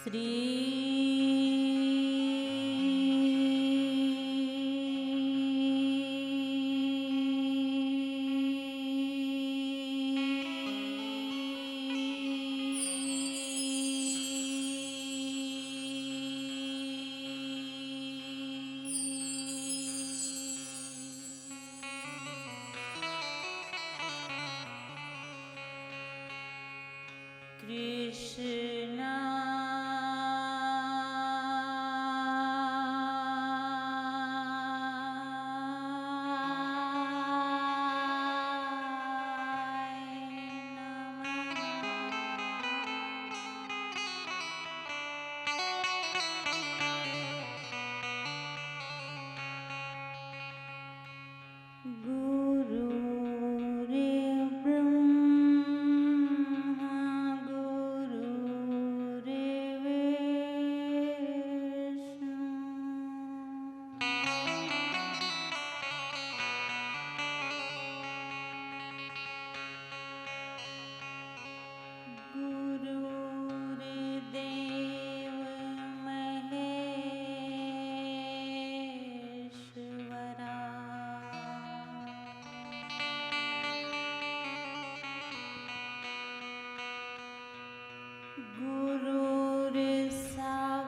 श्री कृष्ण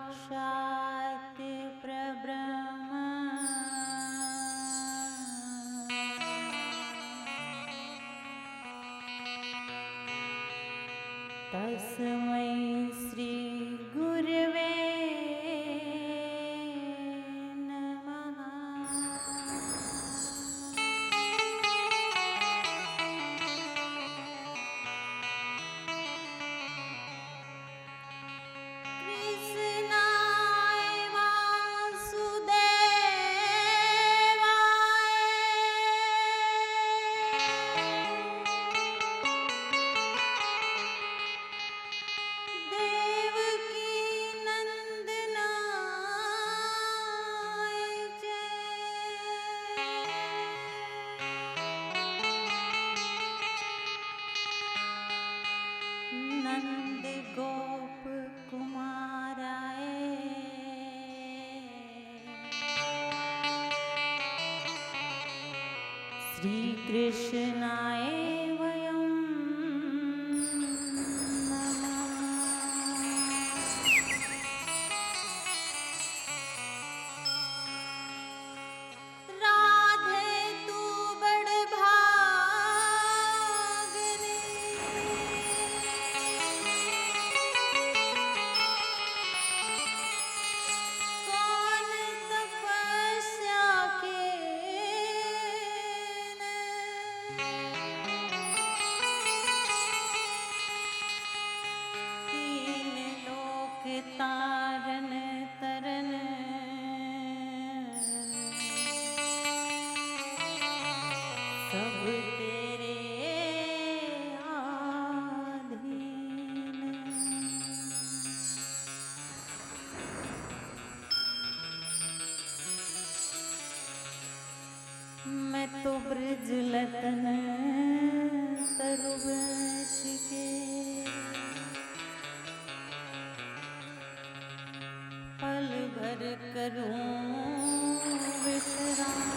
साक्षात् परब्रह्म तस्मै श्री गुरवे नमः। कृष्णाय वासुदेवाय देवकी नंदनाय नंद गोप कुमाराय श्री कृष्णाय वयं नमः। राधे तू बड़ भागनी कौन तपस्या के तीन लोक तारन तरन सब तेरे आधीन। मैं तो ब्रजलतन तरुबच के पल भर करूं विश्राम।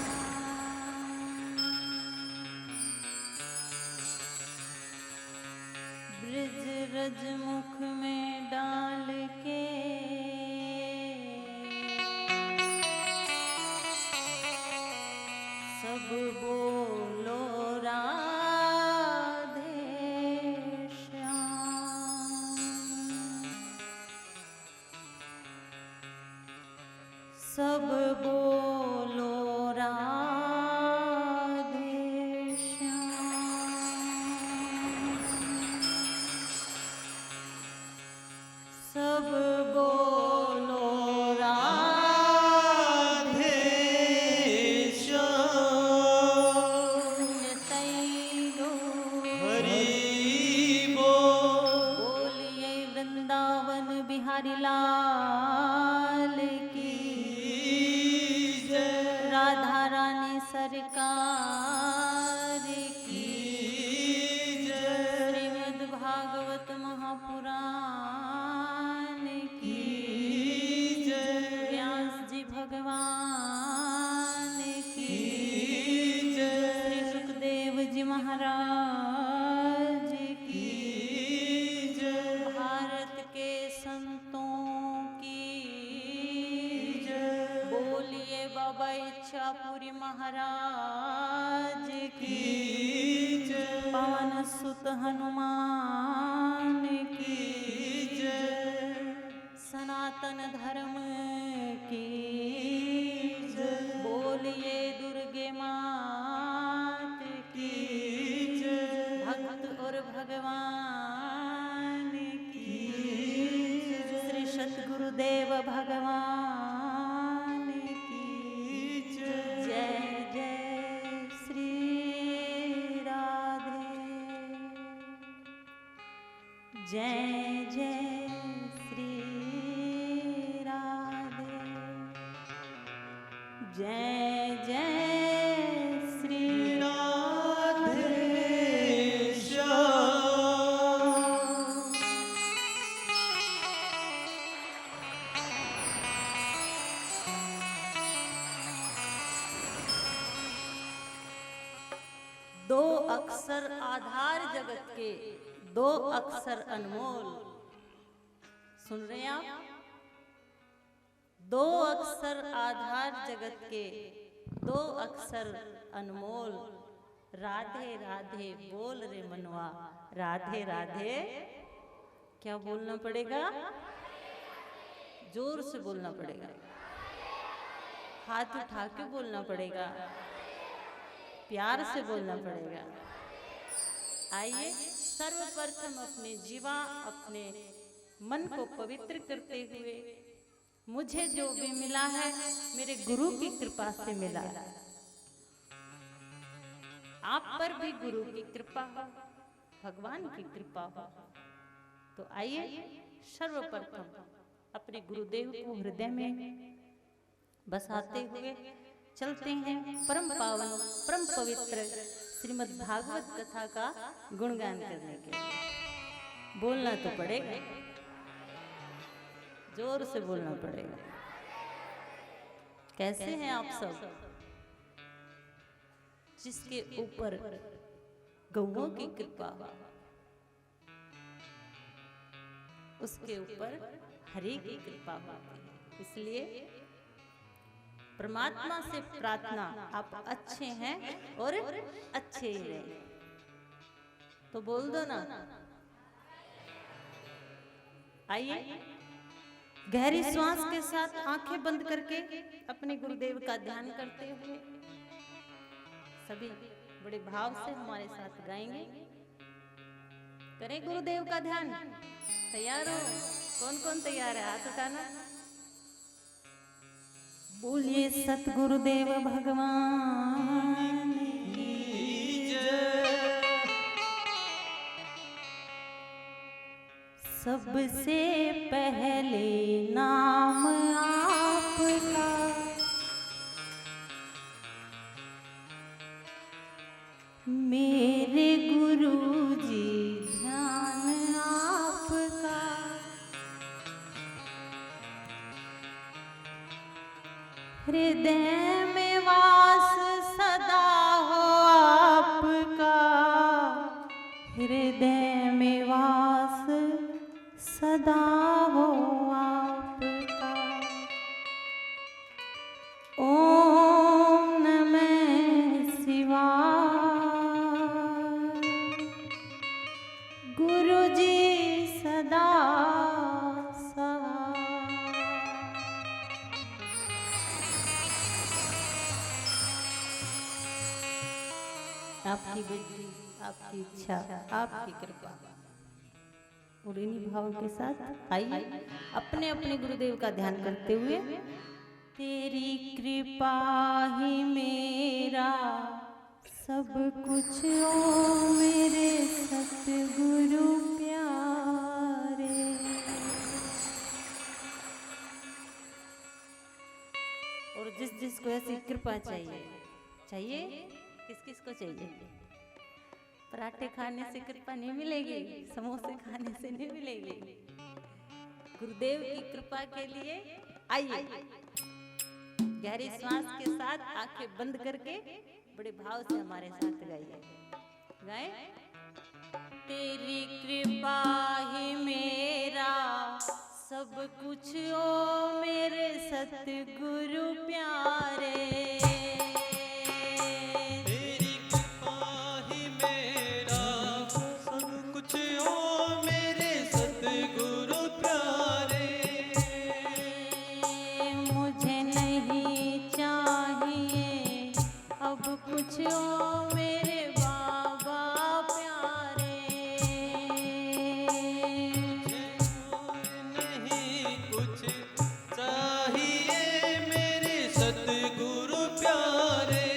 ब्रज रज मुख में डाल के सब बोलो राधे श्याम। सब बोलो राधे श्याम। महाराज की जय। भारत के संतों की जय। बोलिए बाबा इच्छापुरी महाराज की जय। पवन सुत हनुमान की जय। सनातन धर्म की जय। बोलिए दुर्गे मात की जय। भक्त और भगवान की जय। श्री सतगुरुदेव भगवान की जय। जय जय श्री राधे। जय जय श्री राधे। जय जय श्री राधे श्याम। दो अक्षर आधार जगत के, दो अक्षर अनमोल। सुन रहे हैं आप? दो अक्षर आधार जगत के, दो अक्षर अनमोल। राधे राधे बोल रे मनवा, राधे राधे। क्या बोलना पड़ेगा? जोर से बोलना पड़ेगा, हाथ उठा के बोलना पड़ेगा, प्यार से बोलना पड़ेगा। आइए सर्वप्रथम अपने जीवा, अपने मन को पवित्र करते हुए, मुझे जो भी मिला है मेरे गुरु की कृपा से मिला है। आप पर भी गुरु की कृपा हो, भगवान की कृपा हो। तो आइए सर्वप्रथम अपने गुरुदेव को हृदय में बसाते हुए चलते हैं परम पावन परम पवित्र श्रीमद् भागवत कथा का गुणगान करने के लिए। बोलना तो पड़ेगा, जोर से बोलना पड़ेगा। कैसे हैं आप सब? जिसके ऊपर गौओं की कृपा, उसके ऊपर हरि की कृपा होती है। इसलिए परमात्मा से प्रार्थना, आप अच्छे हैं और अच्छे ही रहे। तो बोल दो ना। आइए गहरी श्वास के साथ आंखें बंद करके अपने गुरुदेव का ध्यान करते हुए सभी बड़े भाव से हमारे साथ गाएंगे। करें गुरुदेव का ध्यान। तैयार हो? कौन कौन तैयार है? हाथ उठाना। बोलिए सतगुरुदेव भगवान की जय। सबसे पहले नाम आपका, मेरे गुरुजी ध्यान आपका। हृदय में वास सदा हो आपका, हृदय में वास सदा हो आपका। ओम नमः शिवाय। गुरुजी सदा सहाय। आपकी बुद्धि, आपकी इच्छा, आपकी कृपा और इन्हीं भाव के साथ आइए अपने अपने गुरुदेव का ध्यान करते हुए। तेरी कृपा ही मेरा सब कुछ ओ मेरे सतगुरु प्यारे। और जिस जिसको ऐसी कृपा चाहिए, किस किस को चाहिए? पराठे खाने से कृपा नहीं मिलेगी, समोसे खाने से नहीं मिलेगी। गुरुदेव की कृपा के लिए आइए गहरी श्वास के साथ आंखें बंद करके बड़े भाव से हमारे साथ गाइए। गाए। तेरी कृपा ही मेरा सब कुछ ओ मेरे सतगुरु प्यारे। तेरी कृपा ही मेरा सब कुछ ओ मेरे सतगुरु प्यारे। मुझे नहीं चाहिए अब कुछ ओ मेरे बाबा प्यारे। नहीं कुछ चाहिए मेरे सतगुरु प्यारे।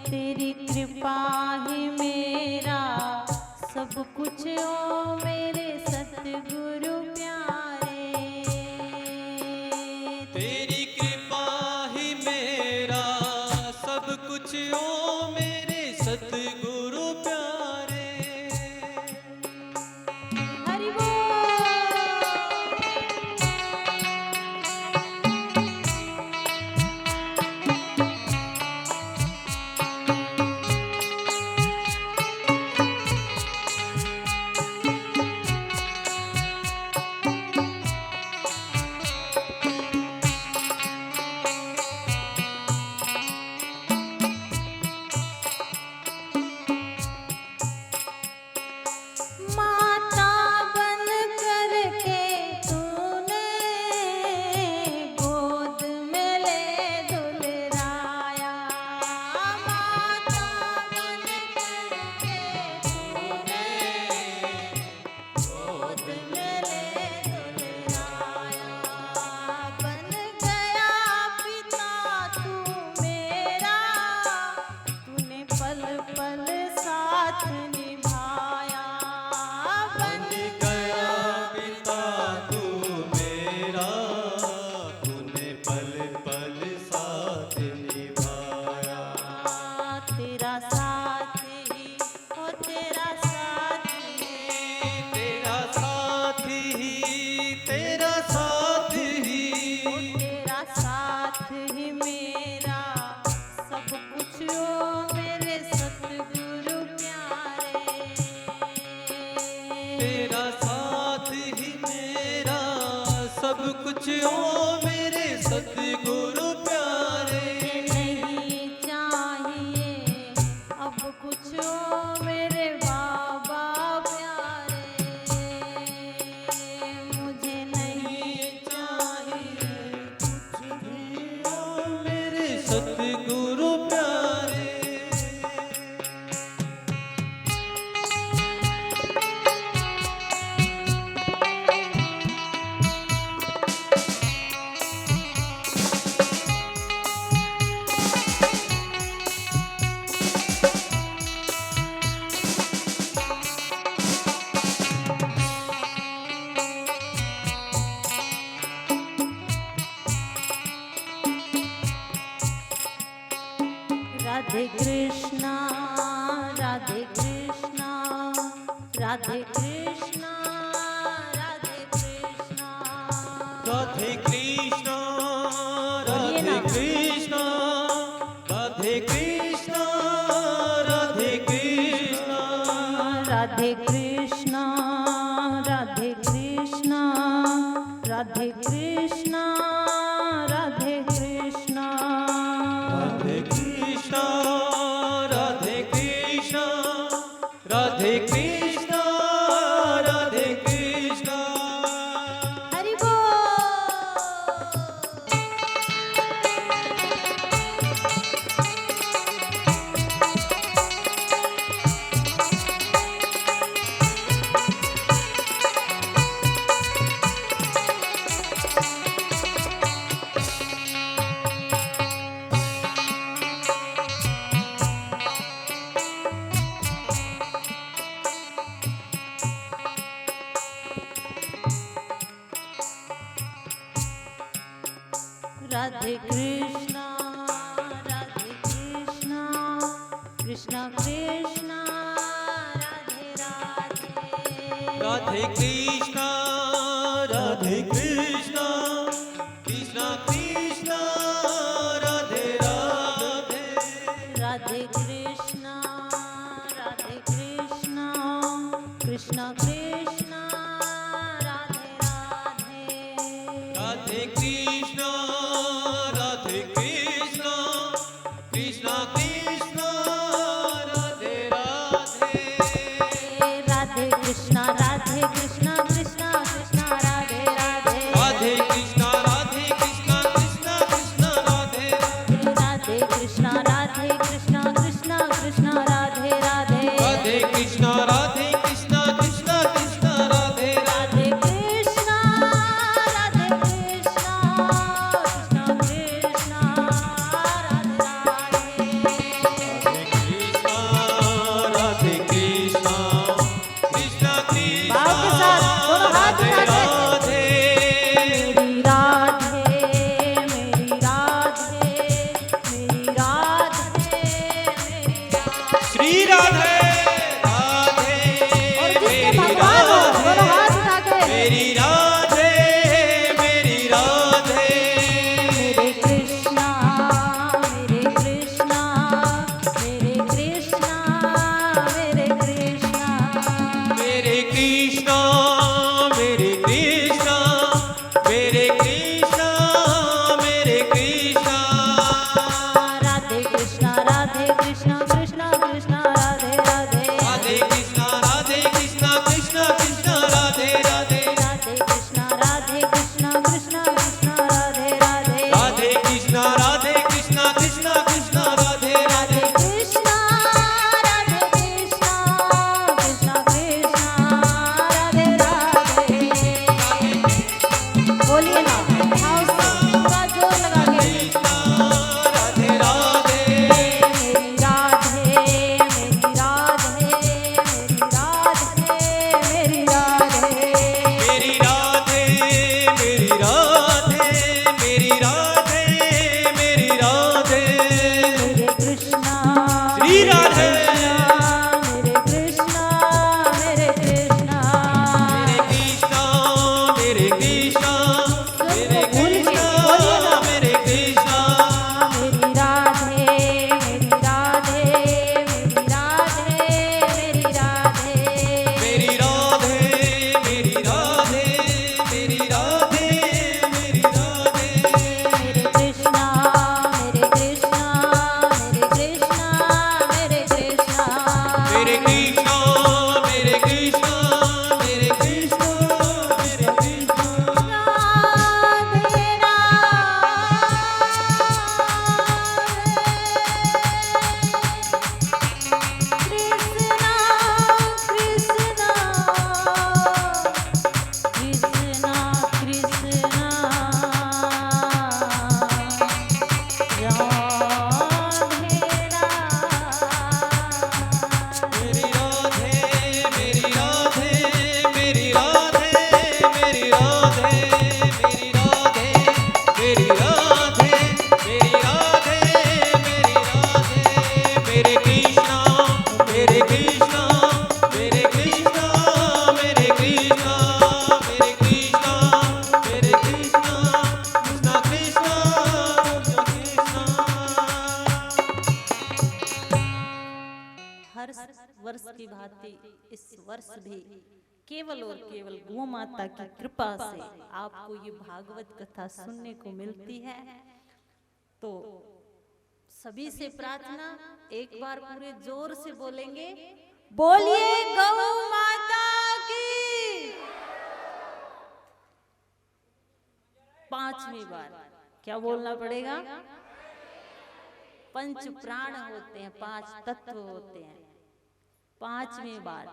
तेरी कृपा ही मेरा सब कुछ ओ मेरे सतगुरु प्यारे। तेरी कृपा ही मेरा सब कुछ ओ मेरे सतगुरु प्यारे। हरि बोल। माता बन करके तूने गोद में ले दुलराया। माता बन करके तूने गोद में ले दुलराया। बन गया पिता तू मेरा, तूने पल पल साथ निभाया। बन गया पिता तू मेरा, तूने पल पल साथ निभाया। तेरा साथ ही ओ तेरा साथ ही, तेरा साथ ही, तेरा साथ ही, ओ तेरा साथ ही मेरा सब कुछ ओ मेरे सतगुरु प्यारे। तेरा साथ ही मेरा सब कुछ ओ मेरे सतगुरु प्यारे। नहीं चाहिए अब कुछ ओ मेरे बाबा प्यारे। मुझे नहीं चाहिए कुछ भी ओ मेरे सतगुरु प्यारे। राधे कृष्णा राधे कृष्णा राधे कृष्णा राधे कृष्णा। राधे कृष्णा, बोलिए राधे ना। कृष्णा, राधे कृष्णा, राधे कृष्णा। राधे कृष्णा राधे कृष्णा राधे कृष्णा राधे कृष्णा। राधे कृष्णा, राधे कृष्णा, राधे कृष्णा, राधे कृष्णा। हरि बोल। राधे कृष्णा राधे कृष्णा कृष्णा कृष्णा राधे राधे। राधे कृष्णा, राधे कृष्णा, कृष्णा कृष्णा, राधे राधे। राधे कृष्णा कृष्णा राधे राधे राधे कृष्णा राधे कृष्णा कृष्णा कृष्णा राधे राधे कृष्णा राधे कृष्णा कृष्णा कृष्णा राधे राधे राधे कृष्णा कृष्णा कृष्णा भाव के साथ दोनों हाथ राधे उठा के। राधे मेरी राधे मेरी राधे मेरी राधे मेरी राधे। श्री राधे राधे और जिसके मेरी भगवान हो दोनों हाथ राधे उठा के। मेरी राधे मेरी राधे मेरे कृष्णा मेरे कृष्णा मेरे कृष्णा मेरे कृष्णा मेरे कृष्णा मेरे कृष्णा मेरे कृष्णा मेरे कृष्णा राधे कृष्णा कृष्णा कृष्णा राधे राधे राधे कृष्णा कृष्णा कृष्णा राधे राधे राधे कृष्णा कृष्णा कृष्णा राधे राधे राधे कृष्णा कृष्णा कृष्णा राधे राधे राधे कृष्णा कृष्णा कृष्णा राधे राधे बोलिए ना भाव से पूरा जोर लगा के। राधे राधे मेरी राधे मेरी राधे मेरी राधे मेरी राधे मेरी राधे मेरी राधे मेरी राधे मेरी राधे मेरे कृष्णा श्री राधे मेरे कृष्णा मेरे कृष्णा मेरे कृष्णा मेरे कृष्णा मेरे भूल के कृष्णा बोलिए ना। मेरे कृष्णा मेरी राधे मेरी राधे मेरी राधे मेरी राधे मेरी राधे मेरी राधे मेरी राधे मेरी राधे मेरे कृष्णा मेरे कृष्णा मेरे कृष्णा मेरे कृष्णा मेरे कृष्णा मेरे कृष्णा मेरे कृष्णा मेरे कृष्णा राधे राधे कृष्णा कृष्णा कृष्णा कृष्णा मेरी राधे मेरी राधे मेरी राधे मेरी राधे मेरी राधे मेरी राधे मेरी राधे मेरे कृष्णा मेरे कृष्णा मेरे कृष्णा मेरे कृष्णा मेरे कृष्णा मेरे कृष्णा कृष्णा कृष्णा कृष्णा हर वर्ष की भांति इस वर्ष भी केवल और केवल गौ माता की कृपा से आपको ये भागवत कथा सुनने को मिलती है। तो सभी से प्रार्थना एक बार पूरे जोर से बोलेंगे, बोलिए गौ माता की। पांचवी बार क्या बोलना पड़ेगा? पंच प्राण होते हैं, पांच तत्व होते हैं। पांचवी बार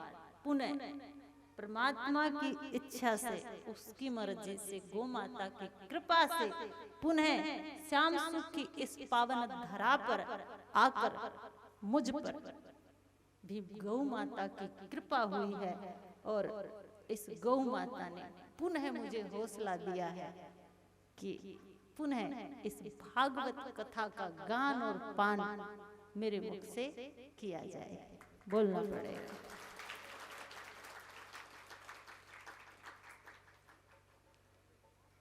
पुनः परमात्मा की इच्छा से, उसकी मर्जी से, गौ माता की कृपा से पुनः श्याम सुख की इस पावन धरा पर आकर मुझ पर भी गौ माता की कृपा हुई है और इस गौ माता ने पुनः मुझे हौसला दिया है कि पुनः इस भागवत कथा का गान और पान मेरे मुख से किया जाए। बोलना पड़ेगा।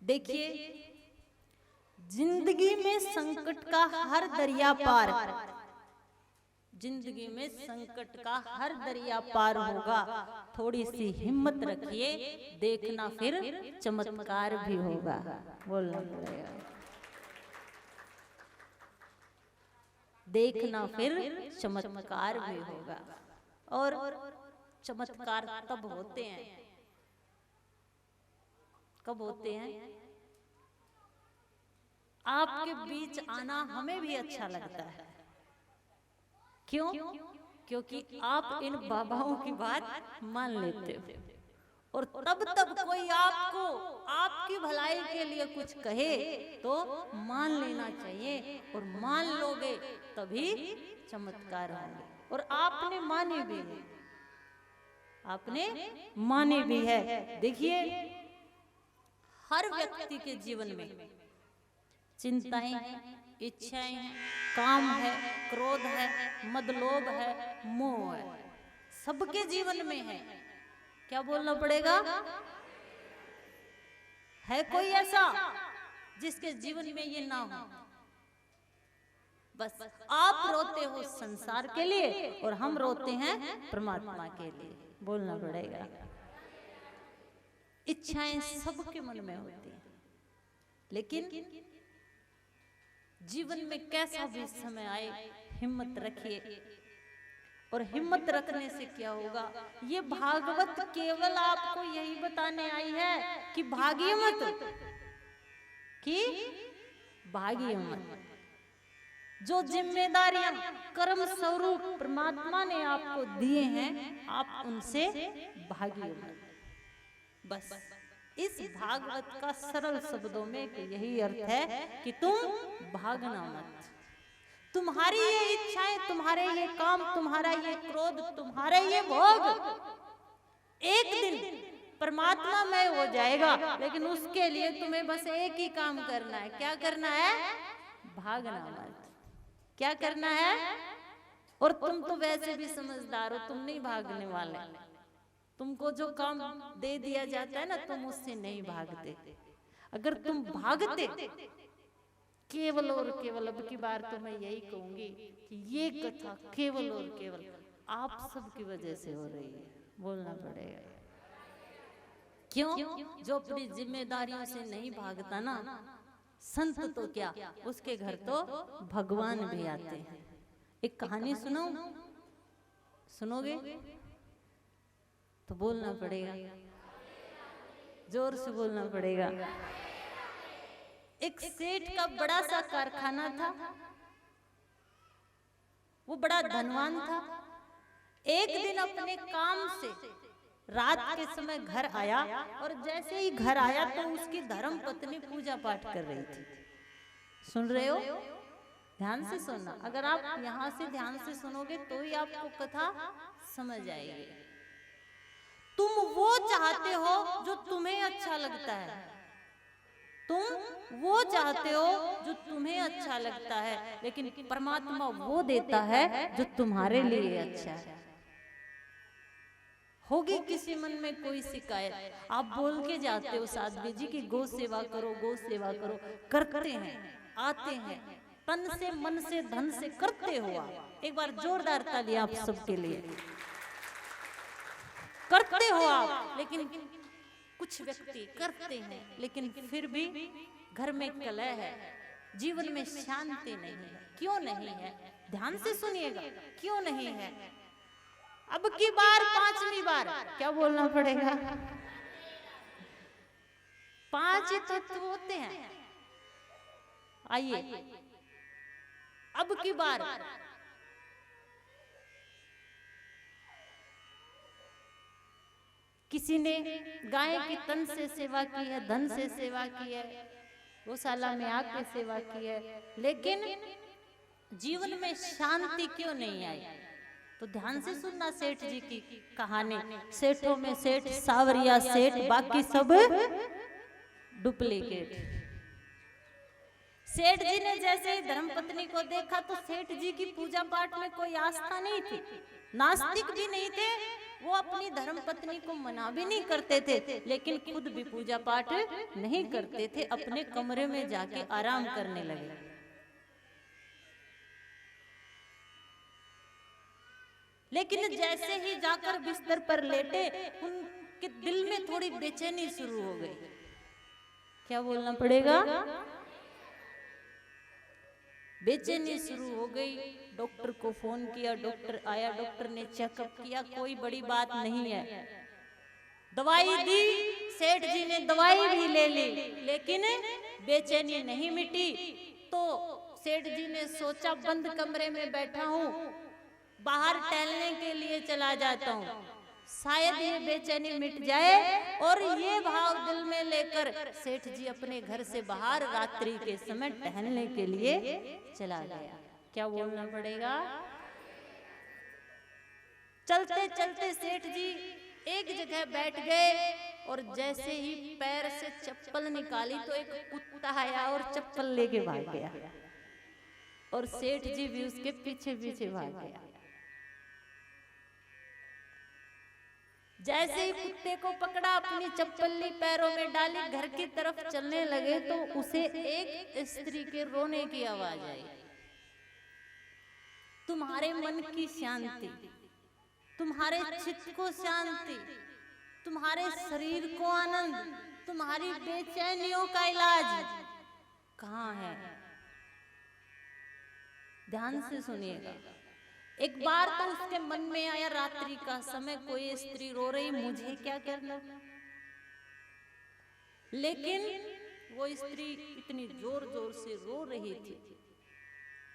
देखिए, जिंदगी में संकट का हर दरिया पार, जिंदगी में संकट का हर दरिया पार होगा। थोड़ी सी हिम्मत रखिए, देखना फिर चमत्कार भी होगा। बोलना पड़ेगा। देखना फिर चमत्कार भी होगा। और चमत्कार तब होते हैं, कब होते हैं? आपके बीच आना हमें भी अच्छा लगता है। क्यों? क्योंकि आप इन बाबाओं की बात मान लेते हो, और तब कोई आपको आपकी भलाई के लिए कुछ कहे तो मान लेना चाहिए, और मान लोगे तभी चमत्कार होंगे। और आपने माने भी है, आपने माने भी है। देखिए, हर व्यक्ति के जीवन में चिंताएं हैं, इच्छाएं हैं, काम है, क्रोध है, मदलोभ है, मोह है, सबके जीवन में है। क्या बोलना पड़ेगा? है कोई ऐसा जिसके जीवन में ये ना हो? बस आप रोते हो संसार के लिए और हम रोते हैं परमात्मा के लिए। बोलना पड़ेगा। इच्छाएं सबके मन में होती हैं, लेकिन जीवन में कैसा भी समय आए, हिम्मत रखिए। और हिम्मत रखने से क्या होगा? ये भागवत केवल आपको यही बताने आई है कि भागिए मत, कि भागिए मत। जो जिम्मेदारियां कर्म स्वरूप परमात्मा ने आपको दिए हैं, आप उनसे भागिए मत। बस इस भागवत का सरल शब्दों में यही अर्थ है कि तुम भागना मत। तुम्हारी ये इच्छाएं, तुम्हारे ये काम, तुम्हारा ये क्रोध, तुम्हारे ये भोग एक दिन परमात्मा में हो जाएगा, लेकिन उसके लिए तुम्हें बस एक ही काम करना है। क्या करना है? भागना मत। क्या करना है? और तुम तो वैसे भी समझदार हो, तुम नहीं भागने वाले। तुमको जो काम दे दिया जाता है ना, तुम उससे नहीं भागते। अगर तुम भागते, केवल और केवल, अब की बार तो मैं यही कहूंगी कि ये कथा केवल और केवल आप सबकी वजह से हो रही है। बोलना पड़ेगा। क्यों? जो अपनी जिम्मेदारियों से नहीं भागता ना, संत तो क्या, उसके घर तो भगवान भी आते हैं। एक कहानी सुनाऊं? सुनोगे? तो बोलना पड़ेगा, जोर से बोलना पड़ेगा। एक सेठ का बड़ा सा कारखाना था, वो बड़ा धनवान था। एक दिन अपने काम से रात के समय घर आया, और जैसे ही घर आया तो उसकी धर्म पत्नी पूजा पाठ कर रही थी। सुन रहे हो? ध्यान से सुनना। अगर आप यहाँ से ध्यान से सुनोगे तो ही आपको कथा समझ आएगी। तुम वो चाहते हो जो तुम्हें अच्छा लगता है, तुम वो चाहते हो जो तुम्हें अच्छा लगता है, लेकिन परमात्मा वो देता है जो तुम्हारे लिए अच्छा है। होगी किसी मन में कोई शिकायत, आप बोल के जाते हो साध्वी जी की गौ सेवा करो, गौ सेवा करो। करते हैं, आते हैं, तन से, मन से, धन से करते हो आप। एक बार जोरदार ताली आप सबके लिए। करते हो आप, लेकिन कुछ व्यक्ति करते हैं लेकिन फिर भी घर में कलह है, जीवन में शांति नहीं है। क्यों नहीं है? ध्यान से सुनिएगा, क्यों नहीं है? अब की बार, पांचवी बार, क्या बोलना पड़ेगा? 5 तत्व होते हैं। आइए, अब की बार किसी ने गाय की तन से सेवा की है, धन से सेवा की है, गौशाला में आके सेवा की है, लेकिन जीवन में शांति क्यों नहीं आई? तो ध्यान से सुनना सेठ जी की कहानी। सेठों में सेठ, सावरिया सेठ, बाकी सब डुप्लीकेट। सेठ जी ने जैसे ही धर्मपत्नी को देखा तो सेठ जी की पूजा पाठ में कोई आस्था नहीं थी, नास्तिक भी नहीं थे, वो अपनी धर्मपत्नी को मना भी नहीं करते थे, लेकिन खुद भी पूजा पाठ नहीं करते थे, अपने कमरे में जाके आराम करने लगे। लेकिन जैसे ही जाकर बिस्तर पर लेटे, उनके दिल में थोड़ी बेचैनी शुरू हो गई। क्या बोलना पड़ेगा? बेचैनी शुरू हो गई। डॉक्टर को फोन किया, डॉक्टर आया, डॉक्टर ने चेकअप किया, कोई बड़ी बात नहीं है। दवाई दी, सेठ जी ने दवाई भी ले ली, लेकिन बेचैनी नहीं मिटी। तो सेठ जी ने सोचा, बंद कमरे में बैठा हूँ, बाहर टहलने के लिए चला जाता हूँ, शायद ये बेचैनी मिट जाए। और ये भाव दिल में लेकर सेठ जी अपने घर से बाहर रात्रि के समय टहलने के लिए चला गया। क्या बोलना पड़ेगा? चलते चलते सेठ जी एक जगह बैठ गए और जैसे ही पैर से चप्पल निकाली तो एक कुत्ता आया और चप्पल लेके भाग गया, और सेठ जी भी उसके पीछे पीछे भाग गया। जैसे ही कुत्ते को पकड़ा, अपनी चप्पल ली, पैरों में डाली, घर की तरफ चलने लगे तो उसे एक स्त्री के रोने की आवाज आई। तुम्हारे मन की शांति, तुम्हारे चित्त को शांति, तुम्हारे शरीर को आनंद, तुम्हारी बेचैनियों का इलाज कहाँ है? ध्यान से सुनिएगा। एक बार तो उसके मन में आया, रात्रि का समय, कोई स्त्री रो रही, मुझे क्या करना। लेकिन वो स्त्री इतनी जोर जोर से रो रही थी,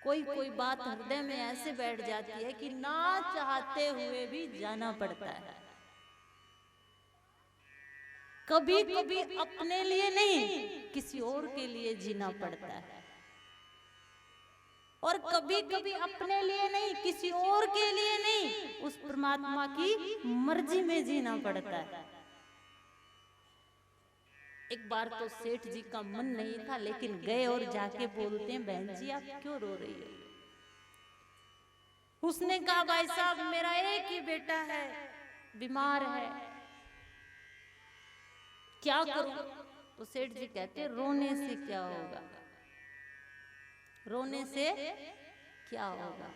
कोई कोई बात हृदय में ऐसे बैठ जाती है कि ना चाहते हुए भी जाना पड़ता है। कभी कभी अपने लिए नहीं, किसी और के लिए जीना पड़ता है, और कभी कभी अपने लिए नहीं, किसी और के लिए नहीं, उस परमात्मा की मर्जी में जीना पड़ता है। एक बार तो सेठ जी का मन नहीं था, लेकिन गए और जाके बोलते हैं, बहन जी आप क्यों रो रही है? उसने कहा, भाई साहब मेरा एक ही बेटा है, बीमार है, क्या करूं? तो सेठ जी कहते, रोने से क्या होगा, रोने से क्या होगा।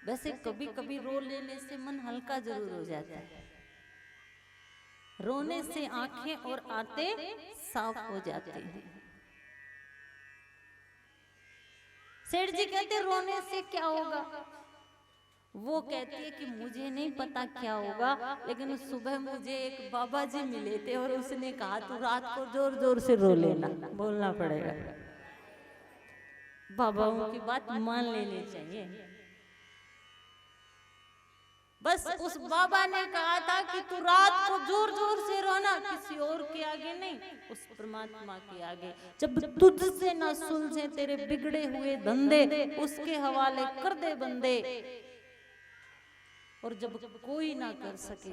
वैसे कभी कभी रो लेने से मन हल्का जरूर हो जाता है, रोने से आंखें और आते साफ हो जाते हैं। सेठ जी कहते रोने से क्या होगा? वो कहती है कि मुझे नहीं पता क्या होगा, लेकिन सुबह मुझे एक बाबा जी मिले थे और उसने कहा तू रात को जोर जोर से रो लेना। बोलना पड़ेगा, बाबाओं की बात मान लेनी चाहिए। बस उस बाबा ने कहा था कि तू रात को जोर जोर से रोना, किसी और के आगे नहीं, उस परमात्मा के आगे। जब तुझसे ना सुलझे तेरे बिगड़े हुए धंधे, उसके हवाले कर दे बंदे। और जब कोई ना कर सके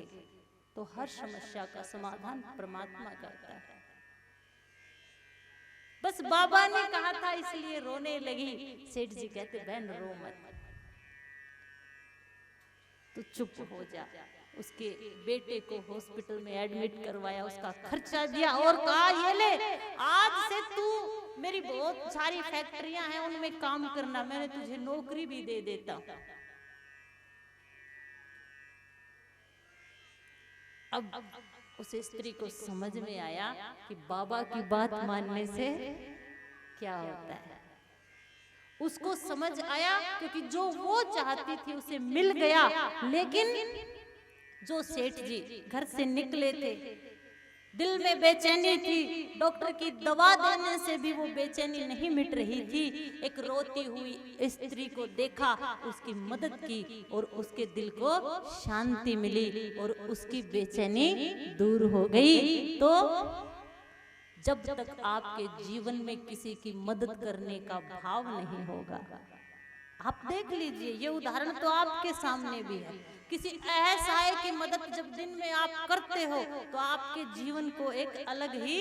तो हर समस्या का समाधान परमात्मा करता है। बस बाबा ने कहा था इसलिए रोने लगी। सेठ जी कहते बहन रो मत, तो चुप हो जा। उसके बेटे को हॉस्पिटल में एडमिट करवाया, उसका खर्चा दिया और कहा ये ले, आज से तू मेरी बहुत सारी फैक्ट्रियां हैं उनमें काम करना, मैंने तुझे नौकरी भी दे देता हूं। अब उस स्त्री को समझ में आया कि बाबा की बात मानने से क्या होता है। उसको समझ आया, क्योंकि जो वो चाहती थी उसे मिल गया। लेकिन जो सेठ जी घर से निकले थे, दिल में बेचैनी थी, डॉक्टर की दवा देने से भी वो बेचैनी नहीं मिट रही थी। एक रोती हुई स्त्री को देखा, उसकी मदद की और उसके दिल को शांति मिली और उसकी बेचैनी दूर हो गई। तो जब तक आपके जीवन में किसी की मदद करने का भाव नहीं होगा, आप देख लीजिए, ये उदाहरण तो आपके सामने भी है। किसी असहाय की मदद जब दिन में आप करते हो तो आपके जीवन को एक अलग ही,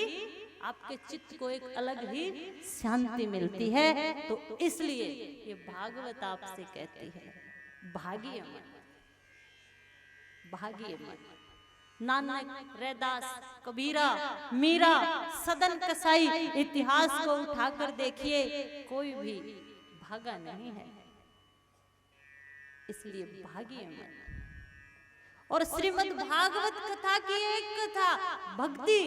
आपके चित्त को एक अलग ही शांति मिलती है। तो इसलिए ये भागवत आपसे कहती है, भागिए मन, भागिए मन। नानक, रैदास, कबीरा, मीरा, सदन कसाई, इतिहास को उठाकर देखिए, कोई भी भागा नहीं है। इसलिए भागिए मन। और श्रीमद् भागवत कथा की एक कथा, भक्ति।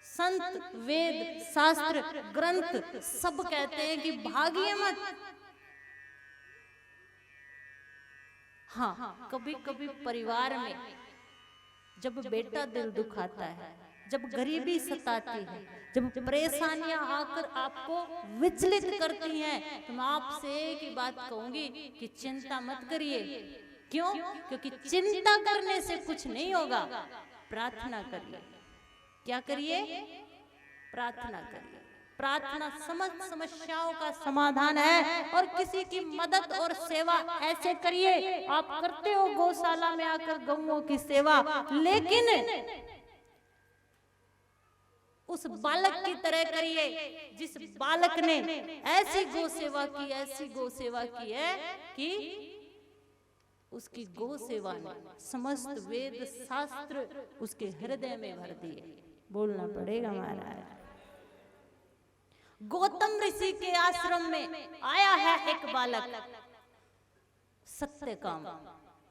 संत, वेद, शास्त्र, ग्रंथ सब कहते हैं कि भागिए मत। हाँ, कभी कभी परिवार में जब बेटा दिल दुखाता है जब गरीबी सताती है, जब परेशानियां आकर आपको विचलित करती हैं, तो मैं आपसे एक ही बात कहूंगी कि चिंता मत करिए। क्यों? क्योंकि चिंता करने से कुछ नहीं होगा। प्रार्थना करिए। क्या करिए? प्रार्थना करिए। प्रार्थना समस्त समस्याओं का समाधान है। और किसी की मदद और सेवा ऐसे करिए, आप करते हो गौशाला में आकर गौओं की सेवा, लेकिन उस बालक की तरह करिए जिस बालक ने ऐसी गौ सेवा की, ऐसी गौ सेवा की है कि उसकी गौ सेवा ने समस्त वेद शास्त्र उसके हृदय में भर दिए। बोलना पड़ेगा महाराज। गौतम ऋषि के आश्रम में आया है एक बालक, सत्यकाम।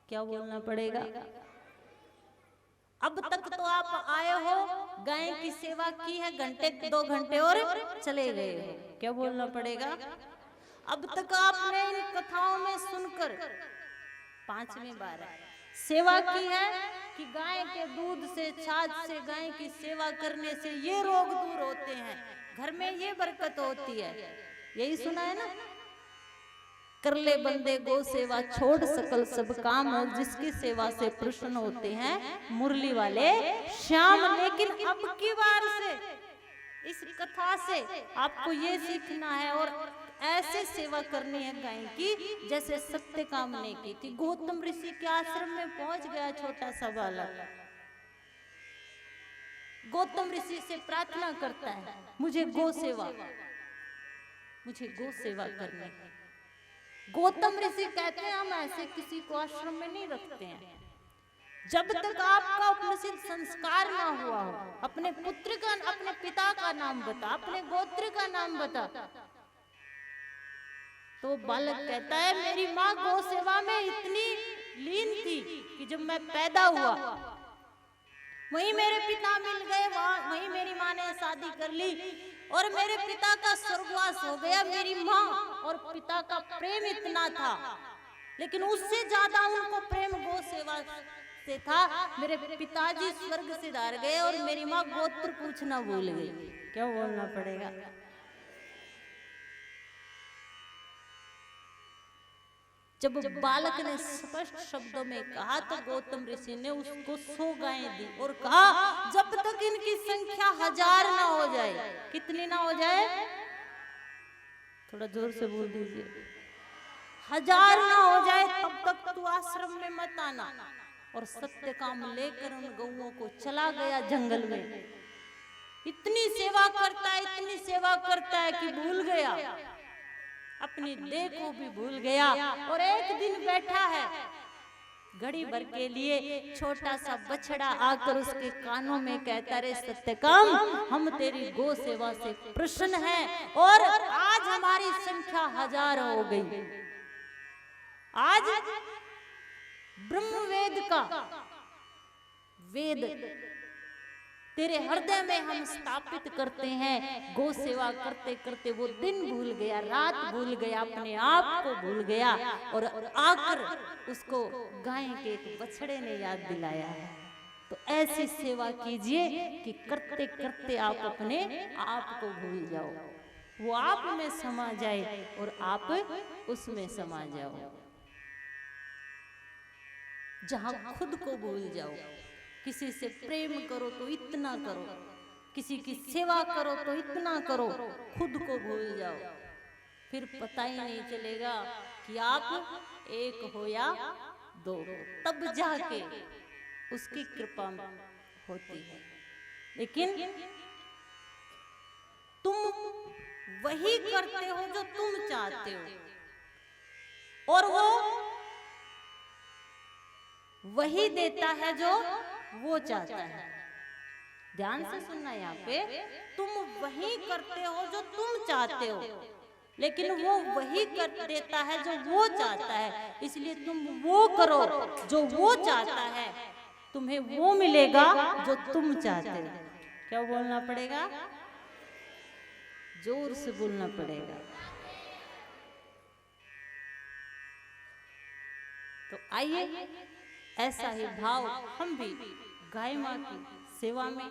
क्या बोलना पड़ेगा? अब तक तो आप आए हो, गाय की सेवा की है, घंटे 2 घंटे और चले गए हो। क्या बोलना पड़ेगा? अब तक आपने इन कथाओं में सुनकर 5वीं बार सेवा की है कि गाय के दूध से, छाछ से, गाय की सेवा करने से ये रोग दूर होते हैं, घर में ये बरकत होती है। यही सुना है ना? कर ले बंदे गौ सेवा, छोड़ सकल सब काम, और जिसकी सेवा से प्रसन्न होते हैं मुरली वाले श्याम। लेकिन अब की बार से इस कथा से आपको ये सीखना है और ऐसे सेवा करनी है गाय की जैसे सत्यकाम ने की थी। गौतम ऋषि के आश्रम में पहुंच गया छोटा सा बालक। गौतम ऋषि से प्रार्थना करता है, मुझे गौ सेवा, मुझे गौ सेवा करनी है। गौतम ऋषि कहते हैं हम ऐसे किसी को आश्रम में नहीं रखते हैं जब तक आपका उपनिषद संस्कार ना हुआ हो। अपने पुत्र का, अपने पिता का नाम बता, अपने गोत्र का नाम बता। तो बालक कहता है मेरी माँ गौ सेवा में इतनी लीन थी कि जब मैं पैदा हुआ वहीं मेरे पिता मिल गए, वहीं मेरी माँ ने शादी कर ली और मेरे पिता का स्वर्गवास हो गया। मेरी माँ और पिता का प्रेम इतना था, लेकिन उससे ज्यादा उनको प्रेम गौ सेवा से था। मेरे पिताजी स्वर्ग से धार गए और मेरी माँ गोत्र पूछना भूल गई। क्या बोलना पड़ेगा? जब बालक ने स्पष्ट शब्दों में कहा तो गौतम ऋषि ने उसको 100 गायें दी और कहा जब तक इनकी संख्या 1000 ना हो जाए। कितनी ना हो जाए? थोड़ा जोर से बोल दीजिए। 1000 ना हो जाए तब तक तू आश्रम में मत आना। और सत्यकाम लेकर उन गौओं को चला गया जंगल में। इतनी सेवा करता है, इतनी सेवा करता है कि भूल गया, अपनी देह को भी भूल गया। और एक दिन बैठा है, घड़ी भर के लिए छोटा सा बछड़ा आकर उसके कानों में कहता रे सत्यकाम, हम तेरी गौ सेवा से प्रसन्न हैं और आज हमारी संख्या 1000 हो गई। आज ब्रह्मवेद का वेद तेरे हृदय में हम स्थापित करते हैं। गौ सेवा करते करते वो दिन भूल गया, रात भूल गया, अपने आप को भूल गया और आकर उसको गाय के एक बछड़े ने याद दिलाया है। तो ऐसी सेवा कीजिए कि करते करते आप अपने आप को भूल जाओ, वो आप में समा जाए और आप उसमें समा जाओ। जहां खुद को भूल जाओ, किसी से प्रेम करो तो इतना करो, किसी की सेवा करो तो इतना करो, खुद को भूल जाओ, फिर पता ही नहीं चलेगा कि आप एक हो या 2 हो, तब जाके उसकी कृपा होती है। लेकिन तुम वही करते हो जो तुम चाहते हो और वो वही देता है जो वो चाहता है। ध्यान से सुनना, यहाँ पे तुम वही करते हो जो तुम चाहते हो, लेकिन वो वही कर देता है जो वो चाहता है। इसलिए तुम वो करो जो वो चाहता है, तुम्हें वो मिलेगा जो तुम चाहते हो। क्या बोलना पड़ेगा? जोर से बोलना पड़ेगा। तो आइए ऐसा ही भाव हम भी गाय माँ की सेवा में,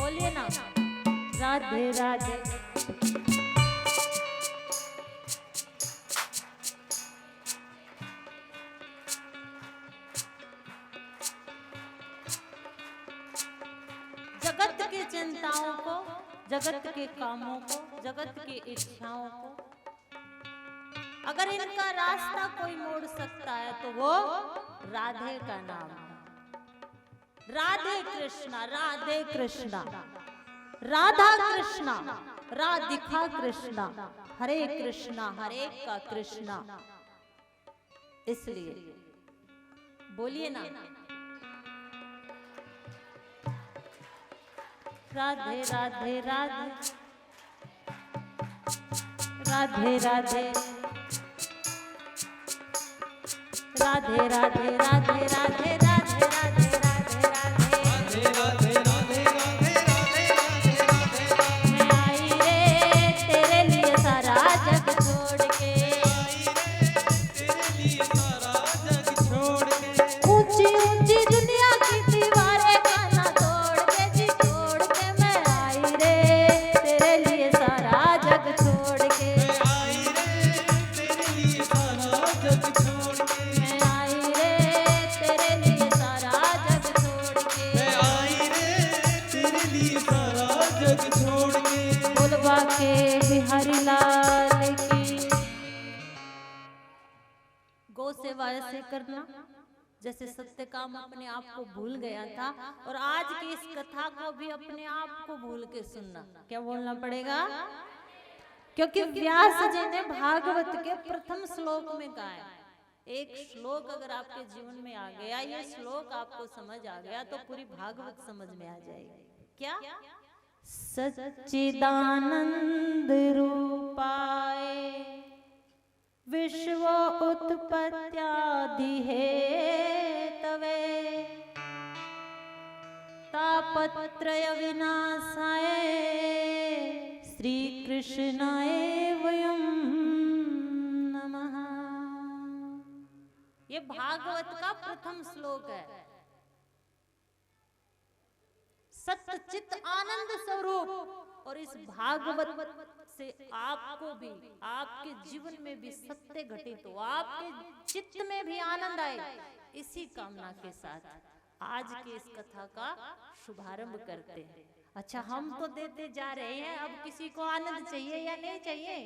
बोलिए ना राधे राधे। जगत की चिंताओं को, जगत के कामों को, जगत की इच्छाओं को अगर इनका रास्ता कोई मोड़ सकता है तो वो राधे का नाम है। राधे कृष्णा, राधे कृष्णा, राधा कृष्णा, राधिका कृष्णा, हरे कृष्णा, हरे का कृष्णा। इसलिए बोलिए ना राधे राधे राधे राधे राधे राधे राधे राधे राधे राधे राधे गौ सेवा ऐसे करना जैसे सत्यकाम अपने आप को भूल गया था, और आज की इस कथा को भी अपने आप को भूल के सुनना। क्या बोलना पड़ेगा? क्योंकि व्यास जी ने भागवत के प्रथम श्लोक में कहा है, एक श्लोक अगर आपके जीवन में आ गया, ये श्लोक आपको समझ आ गया तो पूरी भागवत समझ में आ जाएगी। क्या? सच्चिदानंद रूपाय विश्व उत्पत्त्यादि हेतवे तापत्रय विनाशाय श्री कृष्णाय वयं नमः। ये भागवत का प्रथम श्लोक है। सत्य चित्त आनंद स्वरूप, और इस भागवत से आपको भी, आपके जीवन में भी सत्य घटित हो, आपके चित्त में भी आनंद आए, इसी कामना के साथ आज की इस कथा का शुभारंभ करते हैं। अच्छा, हम तो देते जा रहे हैं, अब किसी को आनंद चाहिए या नहीं चाहिए?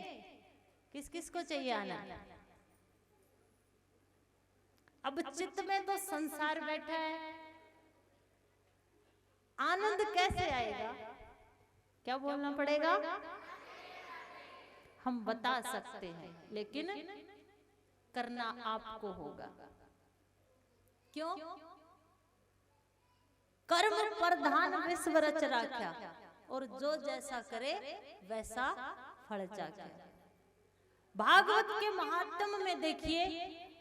किस किस को चाहिए आनंद? अब चित्त में तो संसार बैठा है, आनंद कैसे आएगा? क्या बोलना पड़ेगा? हम बता सकते हैं, लेकिन करना आपको होगा। क्यों? कर्म प्रधान विश्व रच राख्या, और जो जैसा करे वैसा फल चाख्या। भागवत के महात्म में देखिए,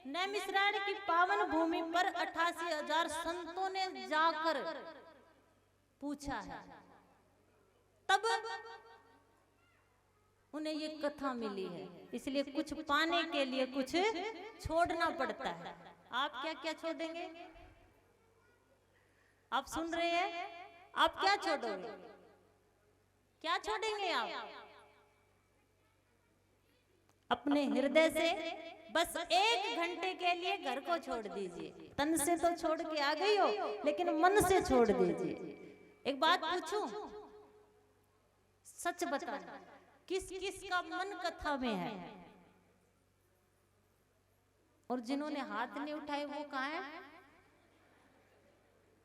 नैमिषारण्य की पावन भूमि पर 88,000 संतों ने जाकर पूछा है, तब उन्हें ये कथा मिली है। इसलिए कुछ पाने के लिए कुछ छोड़ना पड़ता है। आप क्या क्या छोड़ेंगे? आप सुन रहे हैं? आप क्या छोड़ोगे? क्या छोड़ेंगे आप? अपने हृदय से बस 1 घंटे के लिए घर को छोड़ दीजिए। तन से तो छोड़ के आ गई हो, लेकिन मन से छोड़ दीजिए। एक बात पूछूं, सच बताना, किस किस का मन कथा में है? और जिन्होंने हाथ नहीं उठाए वो कहाँ है?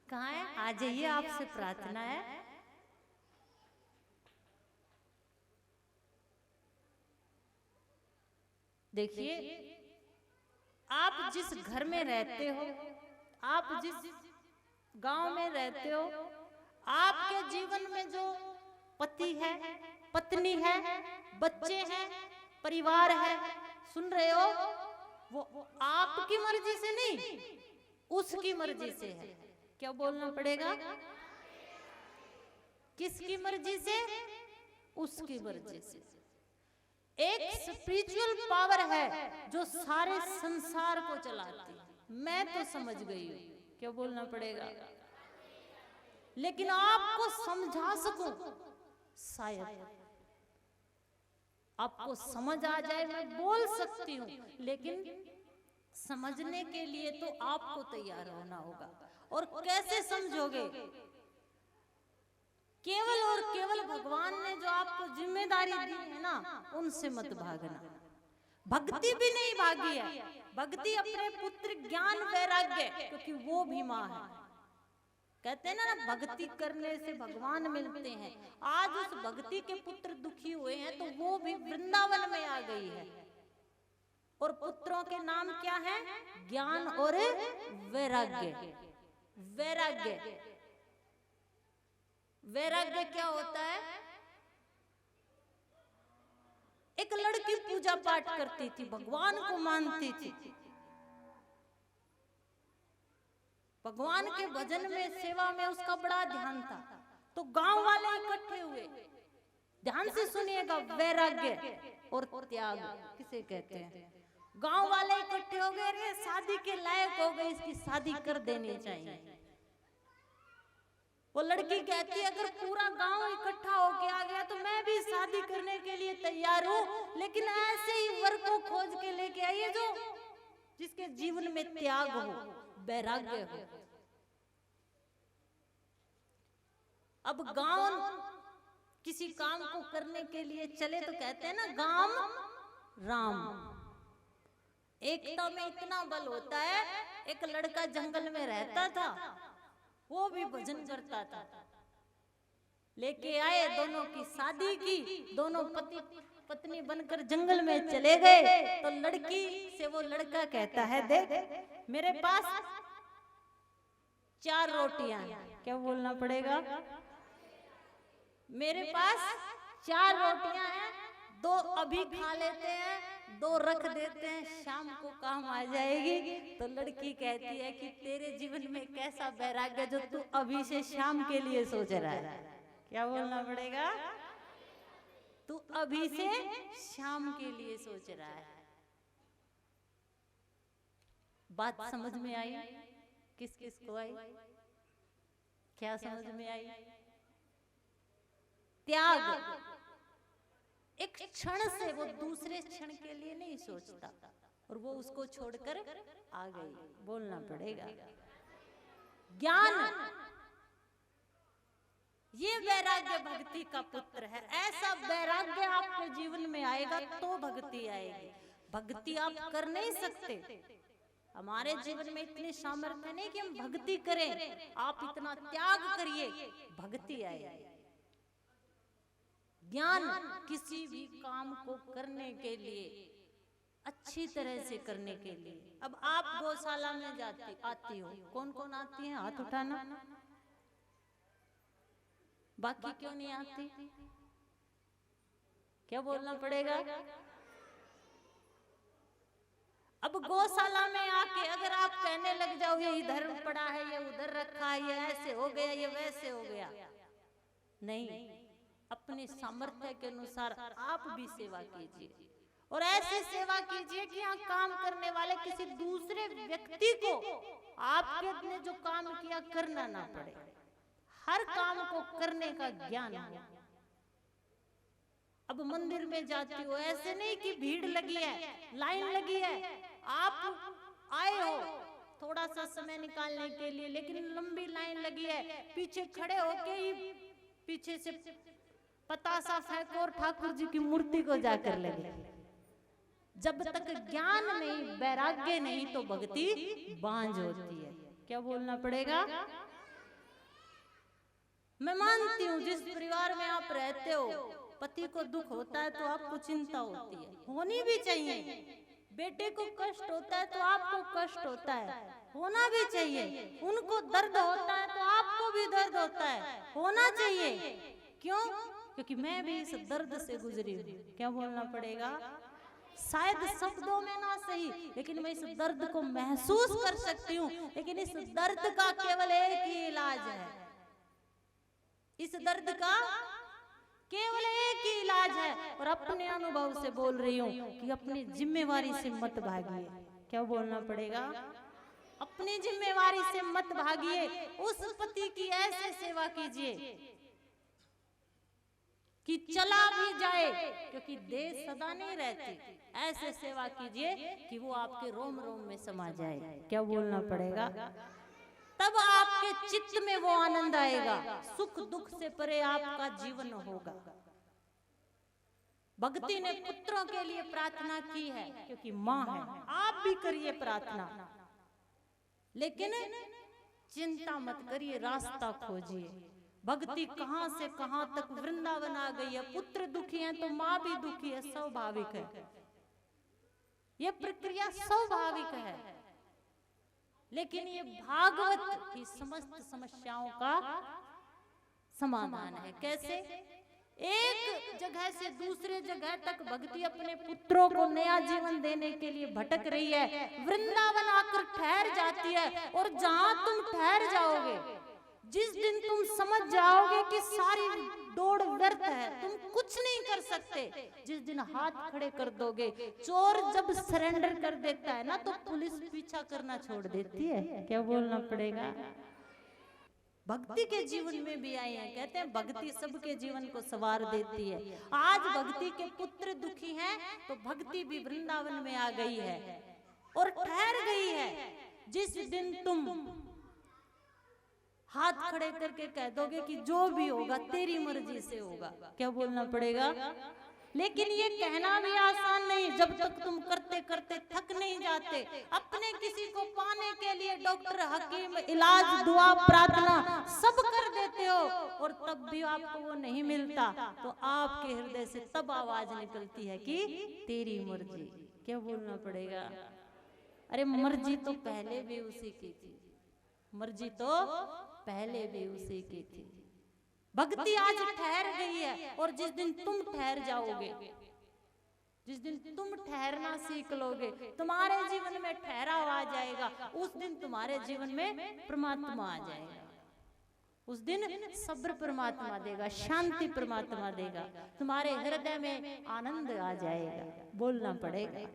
कहाँ है? आ जाइए, आपसे प्रार्थना है। देखिए, आप जिस घर में रहते हो, आप जिस गांव में रहते हो, आपके जीवन में जो पति है, पत्नी है, बच्चे हैं, परिवार है, सुन रहे हो, वो आपकी मर्जी से नहीं, उसकी मर्जी से है। क्या बोलना पड़ेगा? किसकी मर्जी से? उसकी मर्जी से। एक स्पिरिचुअल पावर है जो सारे संसार को चलाती है। मैं तो समझ गई हूं। क्या बोलना पड़ेगा? लेकिन आपको समझा सकूं, शायद आपको समझ आ जाए, मैं बोल सकती हूँ, लेकिन समझने के लिए तो आपको तैयार होना होगा। और कैसे समझोगे? केवल और केवल भगवान ने जो आपको जिम्मेदारी दी है ना, उनसे मत भागना। भक्ति भी नहीं भागी है, भक्ति अपने पुत्र ज्ञान वैराग्य, क्योंकि वो भी माँ है। कहते हैं ना, भक्ति करने से भगवान मिलते हैं। आज उस भक्ति के पुत्र दुखी हुए हैं तो वो भी वृंदावन में आ गई है। और पुत्रों के नाम क्या है? ज्ञान और वैराग्य। वैराग्य, वैराग्य क्या होता है? एक लड़की पूजा पाठ करती थी, भगवान को मानती थी, भगवान के भजन में, सेवा में उसका बड़ा ध्यान था। तो गांव वाले इकट्ठे हुए, ध्यान से सुनिएगा, वैराग्य और त्याग किसे कहते हैं? गांव वाले इकट्ठे हो गए, अरे शादी के लायक हो गए, इसकी शादी कर देनी चाहिए। वो लड़की कहती है, अगर पूरा गांव इकट्ठा होके आ गया तो मैं भी शादी करने के लिए तैयार हूं, लेकिन ऐसे ही वर को खोज के लेके आइए जो जिसके जीवन में त्याग हो, वैराग्य हो। अब गांव किसी काम को करने के लिए चले तो कहते हैं ना, गांव राम। एकता में इतना बल होता है। एक लड़का जंगल में रहता था, वो भी भजन करता था, लेके आए, दोनों की शादी की, दोनों पति पत्नी बनकर जंगल में चले गए। तो लड़की से वो लड़का कहता है, देख मेरे पास 4 रोटियां, क्या बोलना पड़ेगा? मेरे पास 4 रोटियां हैं, 2 अभी खा लेते हैं, 2 रख देते हैं, शाम को काम आ जाएगी। तो लड़की कहती है कि तेरे जीवन में कैसा वैराग्य जो तू अभी से शाम के लिए सोच रहा है? क्या बोलना पड़ेगा? तू अभी से शाम के लिए सोच रहा है। बात समझ में आई? किस किस को आई? क्या समझ में आई? त्याग। एक क्षण से वो दूसरे क्षण के लिए नहीं सोचता, और वो उसको छोड़कर आ गई। बोलना पड़ेगा। ज्ञान, ये वैराग्य भक्ति का पुत्र है। ऐसा वैराग्य आपके जीवन में आएगा तो भक्ति आएगी। भक्ति आप कर नहीं सकते, हमारे जीवन में इतनी सामर्थ्य नहीं कि हम भक्ति करें। आप इतना त्याग करिए, भक्ति आएगी। ज्ञान, किसी भी काम को करने के लिए, अच्छी तरह से करने के लिए। अब आप गौशाला में आती हो, कौन कौन आती है? हाथ उठाना। बाकी क्यों नहीं आती? क्या बोलना पड़ेगा? अब गौशाला में आके अगर आप कहने लग जाओ, ये इधर पड़ा है, ये उधर रखा है, ये ऐसे हो गया, ये वैसे हो गया, नहीं, अपने सामर्थ्य के अनुसार आप भी सेवा कीजिए। और ऐसे सेवा कीजिए कि यहाँ काम करने वाले किसी दूसरे व्यक्ति को आपने जो काम किया करना ना पड़े। हर काम को करने का ज्ञान हो। अब मंदिर में जाती हो, ऐसे नहीं कि भीड़ लगी है, लाइन लगी है, आप आए हो थोड़ा सा समय निकालने के लिए, लेकिन लंबी लाइन लगी है, पीछे खड़े होके ही पीछे से पतासा फेंको और ठाकुर जी की मूर्ति को जाकर लगे। जब तक ज्ञान नहीं, वैराग्य नहीं, तो भक्ति बांझ होती है। क्या बोलना पड़ेगा? मैं मानती हूँ जिस परिवार में आप रहते हो, पति को दुख होता है तो आपको चिंता होती है, होनी भी चाहिए। बेटे को कष्ट होता है तो आपको कष्ट होता है, होना भी चाहिए। उनको दर्द होता है तो आपको भी दर्द होता है, होना चाहिए। क्यों? क्योंकि मैं भी इस दर्द से गुजरी हूँ। क्या बोलना पड़ेगा? शायद शब्दों में ना सही, लेकिन मैं इस दर्द को महसूस कर सकती हूँ। लेकिन इस दर्द का केवल एक ही इलाज है, इस दर्द का केवल एक ही इलाज है। और अपने अनुभव से बोल रही हूँ कि अपनी जिम्मेवारी से मत भागिए। क्या बोलना पड़ेगा? अपनी जिम्मेवारी से मत भागिए, उस पति की ऐसे सेवा कीजिए कि चला भी जाए, क्योंकि देह सदा नहीं रहती। ऐसे सेवा कीजिए कि वो आपके रोम रोम में समा जाए। क्या बोलना पड़ेगा? तब आपके चित्त में वो आनंद आएगा, सुख दुख से परे आपका जीवन होगा। भक्ति ने पुत्रों के लिए प्रार्थना की है, क्योंकि माँ है। आप भी करिए प्रार्थना, लेकिन चिंता मत करिए, रास्ता खोजिए। भक्ति कहां से कहां तक वृंदावन आ गई है। पुत्र दुखी है तो माँ भी दुखी है, स्वाभाविक है। यह प्रक्रिया स्वाभाविक है, लेकिन ये भागवत की समस्त समस्याओं का समाधान है। कैसे? एक जगह से दूसरे जगह तक भक्ति अपने पुत्रों को नया जीवन देने के लिए भटक रही है। वृंदावन आकर ठहर जाती है, और जहां तुम ठहर जाओगे, जिस दिन तुम समझ जाओगे कि सारी दौड़ व्यर्थ है, तुम कुछ नहीं कर सकते, जिस दिन हाथ खड़े कर दोगे। चोर जब सरेंडर कर देता है ना, तो पुलिस पीछा करना छोड़ देती है। क्या बोलना पड़ेगा? भक्ति के जीवन में भी आई है। कहते हैं भक्ति सबके जीवन को संवार देती है। आज भक्ति के पुत्र दुखी हैं, तो भक्ति भी वृंदावन में आ गई है और ठहर गई है। जिस दिन तुम हाथ खड़े करके कह दोगे कि जो भी होगा तेरी मर्जी से होगा। क्या बोलना पड़ेगा? लेकिन ये कहना भी आसान नहीं, जब तक तुम करते करते थक नहीं जाते। अपने किसी को पाने के लिए डॉक्टर, हकीम, इलाज, दुआ, प्रार्थना सब कर देते हो, और तब भी आपको वो नहीं मिलता, तो आपके हृदय से तब आवाज निकलती है कि तेरी मर्जी। क्या बोलना पड़ेगा? अरे मर्जी तो पहले भी उसी की थी, मर्जी तो पहले भी उसी की थी। भक्ति आज ठहर गई है, और जिस दिन तुम ठहर जाओगे, जिस दिन तुम ठहरना सीख लोगे, तुम्हारे जीवन में ठहराव आ जाएगा। उस दिन तुम्हारे जीवन में परमात्मा आ जाएगा। उस दिन सब्र परमात्मा देगा, शांति परमात्मा देगा, तुम्हारे हृदय में आनंद आ जाएगा। बोलना पड़ेगा।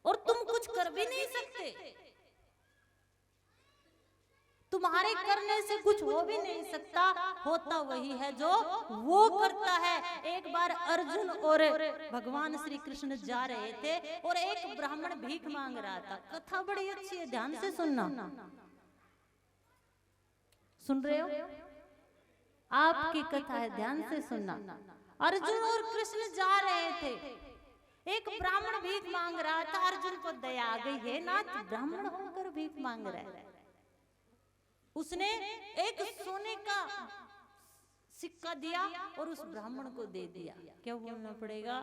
और तुम कुछ कर भी नहीं सकते, तुम्हारे करने से कुछ हो भी नहीं सकता। होता वही है जो वो करता है। एक बार अर्जुन और भगवान श्री कृष्ण जा रहे थे, और एक ब्राह्मण भीख मांग रहा था। कथा बड़ी अच्छी है, ध्यान से सुनना। सुन रहे हो? आपकी कथा है, ध्यान से सुनना। अर्जुन और कृष्ण जा रहे थे, एक ब्राह्मण भीख मांग रहा था। अर्जुन को दया आ गई, है नाथ ब्राह्मण होकर भीख मांग रहा है। उसने एक सोने का सिक्का दिया और उस ब्राह्मण को दे दिया। क्या बोलना पड़ेगा?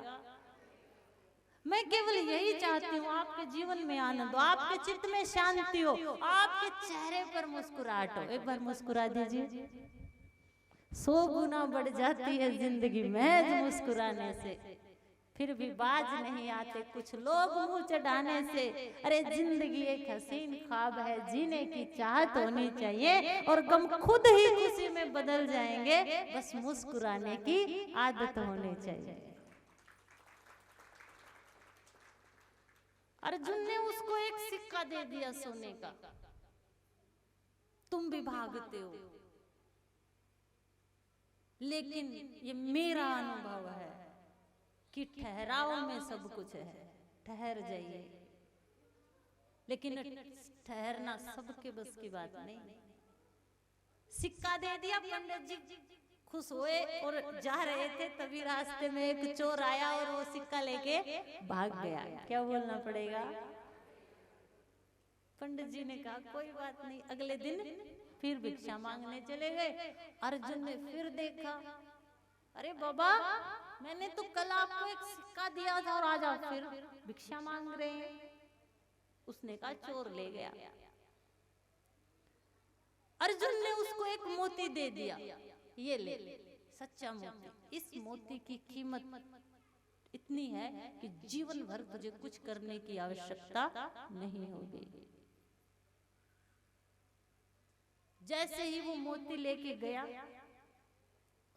मैं केवल यही चाहती हूँ, आपके जीवन में आनंद हो, आपके चित्त में शांति हो, आपके चेहरे पर मुस्कुराहट हो। एक बार मुस्कुरा दीजिए। 100 गुना बढ़ जाती है जिंदगी महज मुस्कुराने से। फिर भी बाज नहीं आते कुछ लोग मुंह चढ़ाने से। अरे जिंदगी एक हसीन ख्वाब है, जीने की चाहत होनी चाहिए, और गम खुद ही खुशी में बदल जाएंगे। बस मुस्कुराने की आदत होनी चाहिए। अर्जुन ने उसको एक सिक्का दे दिया सोने का। तुम भी भागते हो, लेकिन ये मेरा अनुभव है कि ठहराव में सब कुछ है। ठहर जाइए, लेकिन ठहरना सबके बस की बात नहीं। सिक्का दे दिया, पंडित जी खुश हुए और जा रहे थे, तभी रास्ते में एक चोर आया और वो सिक्का लेके भाग गया। क्या बोलना पड़ेगा? पंडित जी ने कहा कोई बात नहीं। अगले दिन फिर भिक्षा मांगने चले गए। अर्जुन ने फिर देखा, अरे बाबा मैंने तो कल आपको एक सिक्का दिया था और आज आप फिर भिक्षा मांग रहे हैं। उसने कहा चोर ले गया। अर्जुन ने उसको एक मोती दे दिया, ये ले, सच्चा मोती। इस मोती की कीमत इतनी है कि जीवन भर तुझे कुछ करने की आवश्यकता नहीं होगी। जैसे ही वो मोती लेके गया,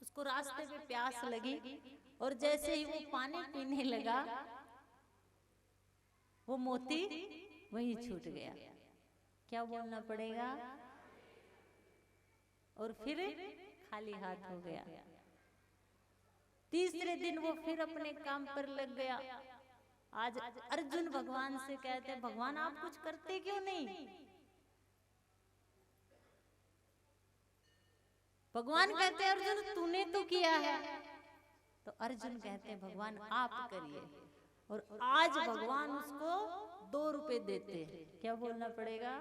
उसको रास्ते में प्यास लगी, और जैसे ही वो पानी पीने लगा, वो मोती वहीं छूट गया। क्या बोलना पड़ेगा? और फिर खाली हाथ हो गया। तीसरे दिन वो फिर अपने काम पर लग गया। आज अर्जुन भगवान से कहते, भगवान आप कुछ करते क्यों नहीं? भगवान कहते अर्जुन तूने तो किया है। तो अर्जुन कहते हैं भगवान आप करिए। और आज भगवान उसको 2 रुपए देते हैं। क्या बोलना पड़ेगा?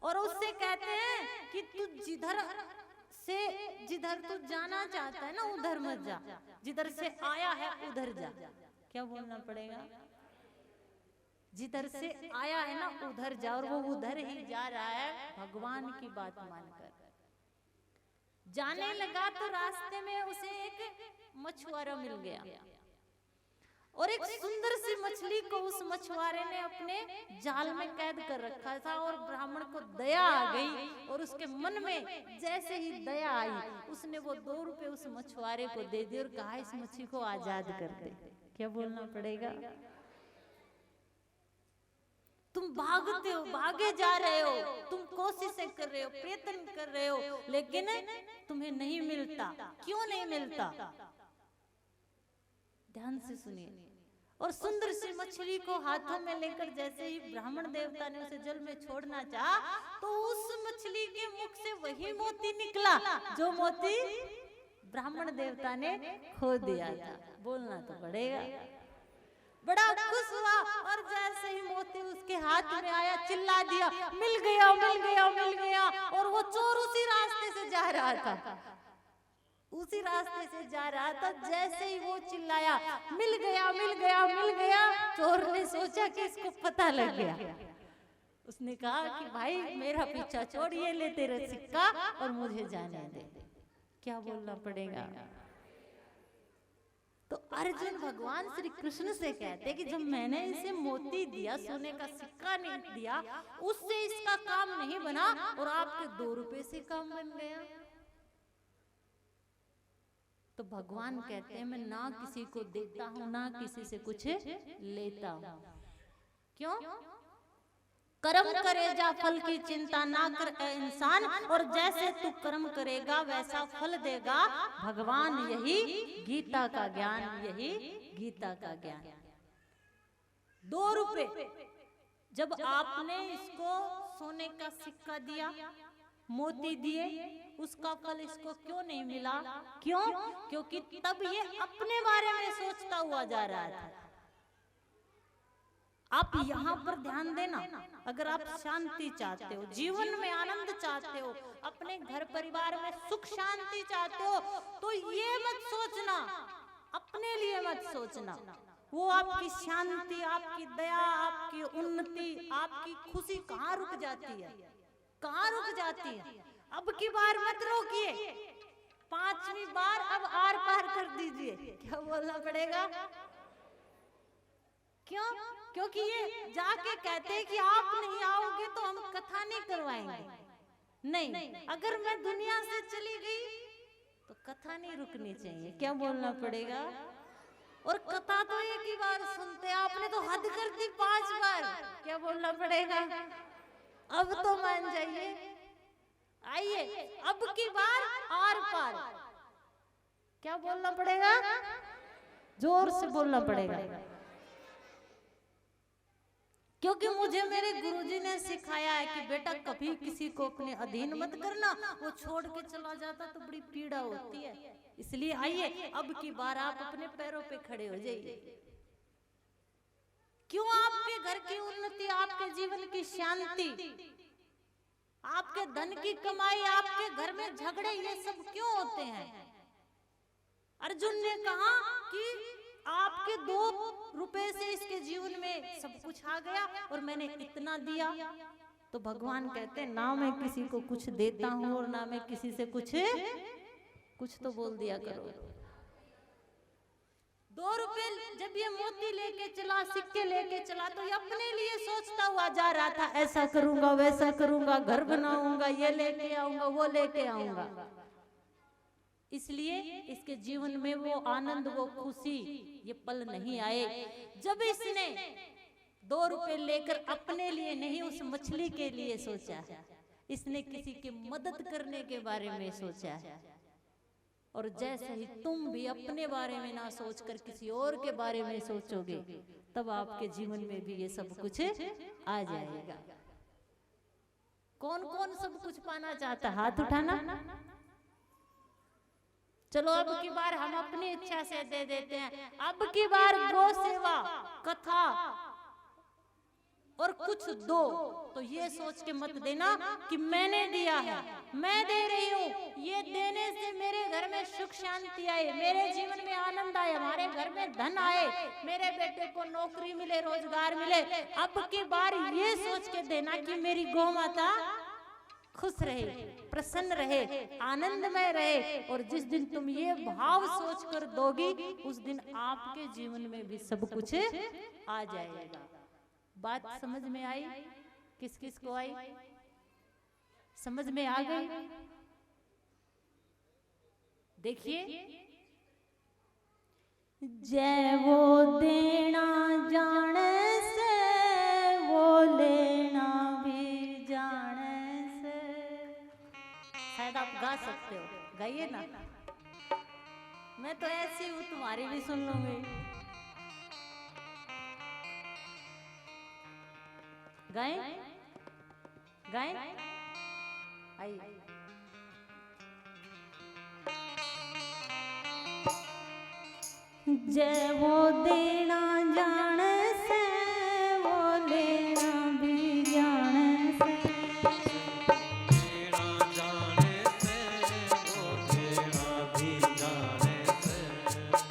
और उससे कहते हैं कि तू जिधर तू जाना चाहता है ना उधर मत जा, जिधर से आया है उधर जा। क्या बोलना पड़ेगा? जिधर से आया है ना उधर जा। और वो उधर ही जा रहा है भगवान की बात मानकर। जाने लगा तो रास्ते में उसे एक मछुआरा मिल गया और एक सुंदर सी मछली को उस मछुआरे ने अपने जाल में कैद कर रखा था। और ब्राह्मण को दया आ गई और उसके मन में जैसे ही दया आई उसने वो 2 रुपए उस मछुआरे को दे दिए और कहा इस मछली को आजाद कर दे। क्या बोलना पड़ेगा? तुम भागते हो, भागे जा रहे हो, तुम कोशिशें कर रहे हो, प्रयत्न कर रहे हो, लेकिन तुम्हें नहीं मिलता। क्यों नहीं मिलता? ध्यान से सुनिए। और सुंदर सी मछली को हाथों में लेकर जैसे ही ब्राह्मण देवता ने उसे जल में छोड़ना चाहा तो उस मछली के मुख से वही मोती निकला जो मोती ब्राह्मण देवता ने खो दिया था। बोलना तो पड़ेगा। बड़ा खुश हुआ और जैसे ही मोती उसके हाथ में आया चिल्ला दिया मिल गया मिल गया मिल गया। और वो चोर उसी रास्ते से जा रहा था, उसी रास्ते से जा रहा था। जैसे ही वो चिल्लाया मिल गया मिल गया मिल गया, चोर ने सोचा कि इसको पता लग गया। उसने कहा कि भाई मेरा पीछा छोड़, ये ले तेरा सिक्का और मुझे जाने दे। क्या बोलना पड़ेगा? तो अर्जुन भगवान श्री कृष्ण से कहते कि जब मैंने इसे मोती दिया, सोने का सिक्का नहीं दिया, उससे इसका काम नहीं बना और आपके 2 रुपए से काम बन गया। तो भगवान कहते हैं मैं ना किसी को देता हूं ना किसी से कुछ लेता हूं। क्यों? कर्म करे जा फल की चिंता ना कर इंसान, और जैसे तू कर्म करेगा वैसा फल देगा भगवान। यही गीता का ज्ञान, यही गीता का ज्ञान। 2 रुपए जब आपने इसको सोने का सिक्का दिया, मोती दिए, उसका फल इसको क्यों नहीं मिला? क्यों? क्योंकि तब ये अपने बारे में सोचता हुआ जा रहा था। आप यहाँ पर ध्यान देना, अगर आप शांति चाहते हो, जीवन में आनंद चाहते हो, अपने घर परिवार में सुख शांति चाहते हो, तो ये मत सोचना, अपने लिए मत सोचना। वो आपकी शांति, आपकी दया, आपकी उन्नति, आपकी खुशी कहाँ रुक जाती है? कहाँ रुक जाती है? अब की बार मत रोकिए, 5वीं बार अब आर पार कर दीजिए। क्या बोलना पड़ेगा? क्यों? क्योंकि ये जाके कहते हैं कि आप नहीं आओगे तो हम कथा नहीं करवाएंगे। नहीं, अगर मैं दुनिया से चली गई तो कथा नहीं रुकनी चाहिए। क्या बोलना पड़ेगा? और कथा तो एक ही बार सुनते हैं, आपने तो हद कर दी 5 बार। क्या बोलना पड़ेगा? अब तो मान जाइए। आइए अब की बार आर पार। क्या बोलना पड़ेगा? जोर से बोलना पड़ेगा। क्योंकि मुझे मेरे गुरुजी ने सिखाया है कि बेटा कभी किसी को अपने अधीन मत करना, वो छोड़ के चला जाता तो बड़ी पीड़ा होती है। इसलिए आइए अब की बार आप अपने पैरों पे खड़े हो जाइए। क्यों? आपके घर की उन्नति, आपके जीवन की शांति, आपके धन की कमाई, आपके घर में झगड़े, ये सब क्यों होते हैं? अर्जुन ने कहा कि आपके 2 रुपए से इसके जीवन में सब कुछ आ गया और मैंने इतना दिया। तो भगवान कहते हैं ना मैं किसी को कुछ देता हूं और ना मैं किसी से कुछ तो बोल दिया करो। 2 रुपए जब ये मोती लेके चला, सिक्के लेके चला, तो ये अपने लिए सोचता हुआ जा रहा था, ऐसा करूंगा वैसा करूंगा, घर बनाऊंगा, ये लेके आऊंगा वो लेके आऊंगा। इसलिए इसके जीवन में वो आनंद, वो खुशी, ये पल नहीं आए। जब इसने 2 रुपए लेकर अपने लिए नहीं, उस मछली के लिए सोचा। इसने किसी की मदद करने के बारे में सोचा। और जैसे ही तुम भी अपने बारे में ना सोचकर किसी और के बारे में सोचोगे, तब आपके जीवन में भी ये सब कुछ आ जाएगा। कौन कौन सब कुछ पाना चाहता है? हाथ उठाना। चलो अब की बार हम अपनी इच्छा से दे देते हैं। अब की बार गौ सेवा, कथा और कुछ दो, तो ये सोच के मत देना कि मैंने दिया है, मैं दे रही हूँ। ये देने से मेरे घर में सुख शांति आए, मेरे जीवन में आनंद आए, हमारे घर में धन आए, मेरे बेटे को नौकरी मिले, रोजगार मिले। अब की बार ये सोच के देना कि मेरी गौ माता खुश रहे, प्रसन्न रहे, आनंदमय रहे। और जिस दिन तुम ये भाव सोच कर दोगी, उस दिन आपके जीवन में भी सब कुछ आ जाएगा। बात समझ में आई? किस किस को आई? समझ में आ गई? देखिए, जय वो देना जाने से, वो लेना भी जाने से। शायद आप गा सकते हो, गाइए ना। मैं तो ऐसी हूँ, तुम्हारी भी सुन लूंगी। गाएं? गाएं? आइए। जय वो देना जाने से, वो लेना भी जाने से। देना जाने से, वो देना भी जाने से।